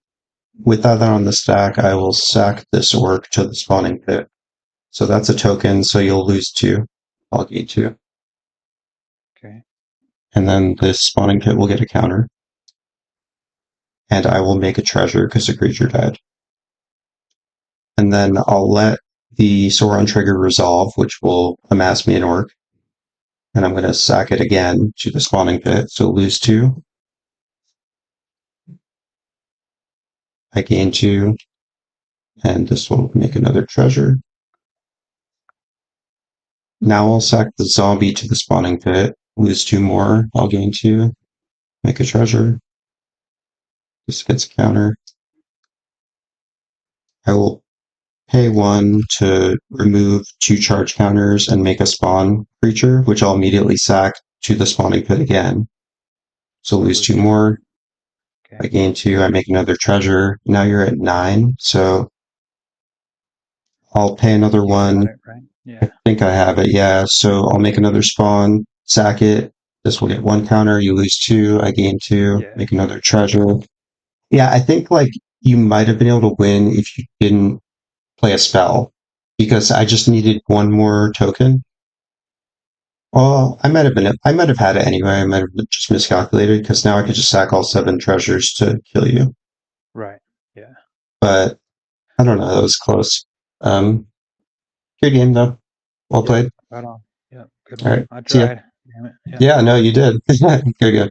with that on the stack, I will sack this orc to the spawning pit. So that's a token, so you'll lose 2. I'll gain 2. Okay. And then this spawning pit will get a counter. And I will make a treasure because the creature died. And then I'll let the Sauron trigger resolve, which will amass me an orc. And I'm going to sack it again to the spawning pit, so lose 2. I gain 2. And this will make another treasure. Now I'll sack the zombie to the spawning pit, lose 2 more, I'll gain 2, make a treasure. This gets a counter. I will pay 1 to remove 2 charge counters and make a spawn creature, which I'll immediately sack to the spawning pit again. So lose 2 more. I Okay. gain 2, I make another treasure. Now you're at 9, so I'll pay another You 1. got it, right? Yeah. I think I have it, yeah. So I'll make another spawn, sack it. This will get 1 counter, you lose 2, I gain 2, Yeah. make another treasure. Yeah, I think like you might have been able to win if you didn't play a spell, because I just needed 1 more token. Well, I might have had it anyway. I might have just miscalculated, because now I could just sack all 7 treasures to kill you. Right. Yeah. But I don't know, that was close. Good game though. Well Yep. played. Right on. Yep. Good All one. right. I See ya. tried. Damn it. Yep. Yeah, no, you did. Good, good.